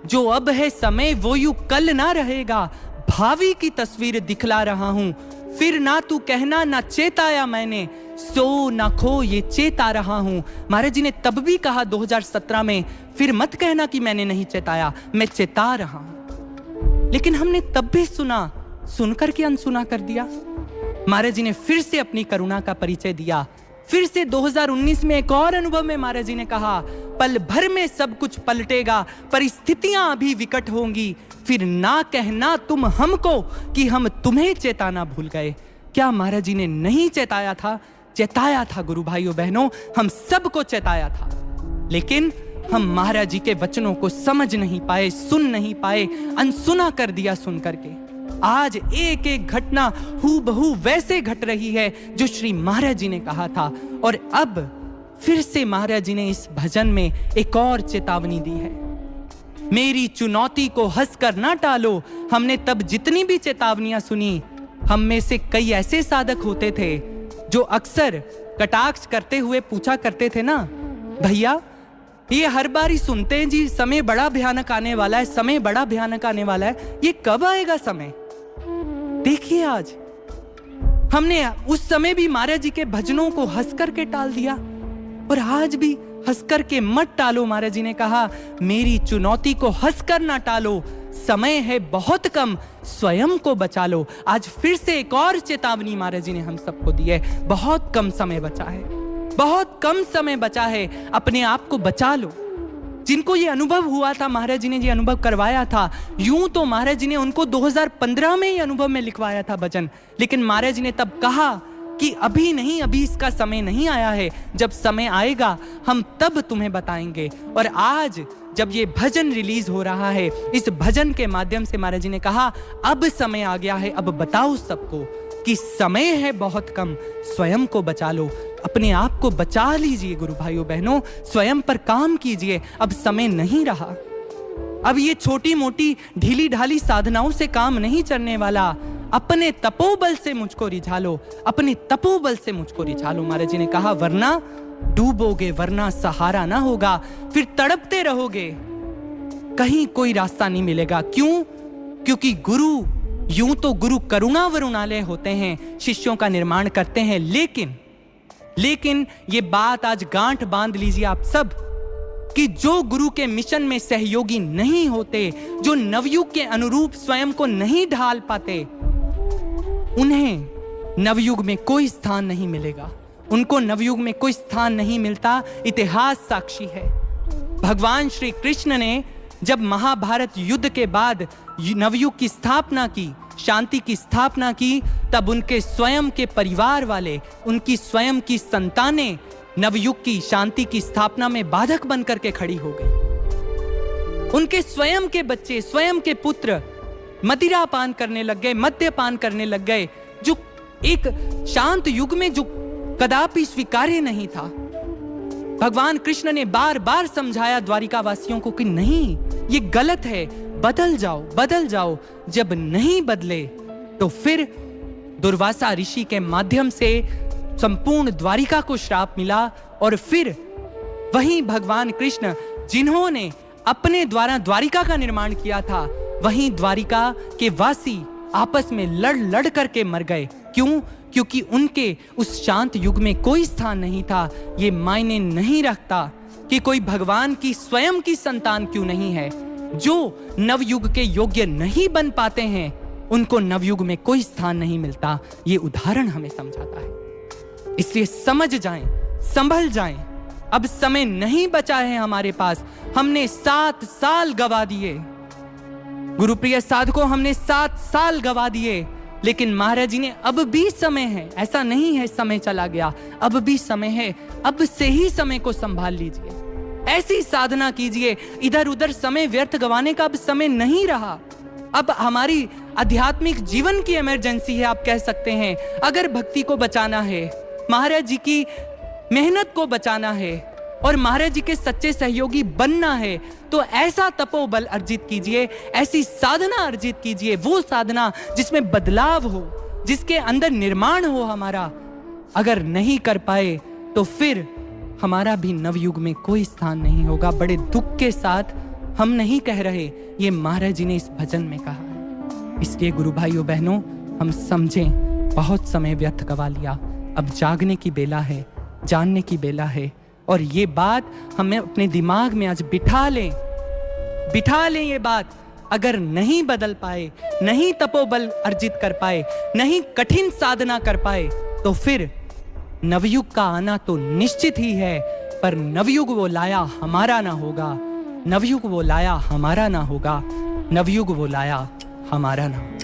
जो अब है समय वो युग कल ना रहेगा, भावी की तस्वीर दिखला रहा हूं, फिर ना तू कहना ना चेताया मैंने, सो ना खो ये चेता रहा हूं। महाराज जी ने तब भी कहा 2017 में, फिर मत कहना कि मैंने नहीं चेताया, मैं चेता रहा हूं। लेकिन हमने तब भी सुना, सुनकर के अनसुना कर दिया। महाराज जी ने फिर से अपनी करुणा का परिचय दिया। फिर से 2019 में एक और अनुभव में महाराज जी ने कहा, पल भर में सब कुछ पलटेगा, परिस्थितियां अभी विकट होंगी, फिर ना कहना तुम हमको कि हम तुम्हें चेताना भूल गए। क्या महाराज जी ने नहीं चेताया था? चेताया था गुरु भाइयों बहनों, हम सबको चेताया था। लेकिन हम महाराज जी के वचनों को समझ नहीं पाए, सुन नहीं पाए, अनसुना कर दिया सुन करके। आज एक एक घटना हूबहू वैसे घट रही है जो श्री महाराज जी ने कहा था। और अब फिर से महाराज जी ने इस भजन में एक और चेतावनी दी है, मेरी चुनौती को हंसकर ना टालो। हमने तब जितनी भी चेतावनियां सुनी, हम में से कई ऐसे साधक होते थे जो अक्सर कटाक्ष करते हुए पूछा करते थे ना, भैया ये हर बार ही सुनते हैं जी, समय बड़ा भयानक आने वाला है, समय बड़ा भयानक आने वाला है, ये कब आएगा समय? देखिए आज हमने उस समय भी महाराज जी के भजनों को हंस करके टाल दिया, और आज भी हंस करके मत टालो। महाराज जी ने कहा, मेरी चुनौती को हंसकर ना टालो, समय है बहुत कम, स्वयं को बचा लो। आज फिर से एक और चेतावनी महाराज जी ने हम सबको दी है, बहुत कम समय बचा है, बहुत कम समय बचा है, अपने आप को बचा लो। जिनको ये अनुभव हुआ था, महाराज जी ने ये अनुभव करवाया था, यूं तो महाराज जी ने उनको 2015 में ये अनुभव में लिखवाया था भजन, लेकिन महाराज जी ने तब कहा कि अभी नहीं, अभी इसका समय नहीं आया है, जब समय आएगा हम तब तुम्हें बताएंगे। और आज जब ये भजन रिलीज हो रहा है, इस भजन के माध्यम से महाराज जी ने कहा, अब समय आ गया है, अब बताओ सबको कि समय है बहुत कम, स्वयं को बचा लो, अपने आप को बचा लीजिए गुरु भाइयों बहनों, स्वयं पर काम कीजिए, अब समय नहीं रहा। अब ये छोटी मोटी ढीली ढाली साधनाओं से काम नहीं चलने वाला। अपने तपोबल से मुझको रिझा लो, अपने तपोबल से मुझको रिझा लो। महाराज जी ने कहा वरना डूबोगे, वरना सहारा ना होगा, फिर तड़पते रहोगे, कहीं कोई रास्ता नहीं मिलेगा। क्यों? क्योंकि गुरु, यूं तो गुरु करुणा वरुणालय होते हैं, शिष्यों का निर्माण करते हैं, लेकिन ये बात आज गांठ बांध लीजिए आप सब कि जो गुरु के मिशन में सहयोगी नहीं होते, जो नवयुग के अनुरूप स्वयं को नहीं ढाल पाते, उन्हें नवयुग में कोई स्थान नहीं मिलेगा, उनको नवयुग में कोई स्थान नहीं मिलता। इतिहास साक्षी है। भगवान श्री कृष्ण ने जब महाभारत युद्ध के बाद नवयुग की स्थापना की, शांति की स्थापना की, तब उनके स्वयं के परिवार वाले, उनकी स्वयं की संतानें नवयुग की शांति की स्थापना में बाधक बनकर के खड़ी हो गई। उनके स्वयं के बच्चे, स्वयं के पुत्र मदिरा पान करने लग गए, मद्यपान करने लग गए, जो एक शांत युग में जो कदापि स्वीकार्य नहीं था। भगवान कृष्ण ने बार बार समझाया द्वारिका वासियों को कि नहीं, ये गलत है, बदल जाओ, बदल जाओ। जब नहीं बदले तो फिर दुर्वासा ऋषि के माध्यम से संपूर्ण द्वारिका को श्राप मिला, और फिर वहीं भगवान कृष्ण जिन्होंने अपने द्वारा द्वारिका का निर्माण किया था, वहीं द्वारिका के वासी आपस में लड़ लड़ करके मर गए। क्यों? क्योंकि उनके उस शांत युग में कोई स्थान नहीं था। ये मायने नहीं रखता कि कोई भगवान की स्वयं की संतान क्यों नहीं है। जो नवयुग के योग्य नहीं बन पाते हैं, उनको नवयुग में कोई स्थान नहीं मिलता। ये उदाहरण हमें समझाता है। इसलिए समझ जाएं, संभल जाएं। अब समय नहीं बचा है हमारे पास। हमने 7 साल गवा दिए, गुरुप्रिय साधकों, हमने 7 साल गवा दिए। लेकिन महाराज जी ने अब भी समय है, ऐसा नहीं है समय चला गया, अब भी समय है। अब से ही समय को संभाल लीजिए, ऐसी साधना कीजिए। इधर उधर समय व्यर्थ गवाने का अब समय नहीं रहा। अब हमारी आध्यात्मिक जीवन की इमरजेंसी है, आप कह सकते हैं। अगर भक्ति को बचाना है, महाराज जी की मेहनत को बचाना है और महाराज जी के सच्चे सहयोगी बनना है, तो ऐसा तपोबल अर्जित कीजिए, ऐसी साधना अर्जित कीजिए, वो साधना जिसमें बदलाव हो, जिसके अंदर निर्माण हो हमारा। अगर नहीं कर पाए तो फिर हमारा भी नवयुग में कोई स्थान नहीं होगा। बड़े दुख के साथ हम नहीं कह रहे, ये महाराज जी ने इस भजन में कहा है। इसलिए गुरु भाइयों बहनों, हम समझें, बहुत समय व्यर्थ गवा लिया। अब जागने की बेला है, जानने की बेला है। और ये बात हमें अपने दिमाग में आज बिठा लें ये बात। अगर नहीं बदल पाए, नहीं तपोबल अर्जित कर पाए, नहीं कठिन साधना कर पाए, तो फिर नवयुग का आना तो निश्चित ही है, पर नवयुग वो लाया हमारा ना होगा, नवयुग वो लाया हमारा ना होगा, नवयुग वो लाया हमारा ना होगा।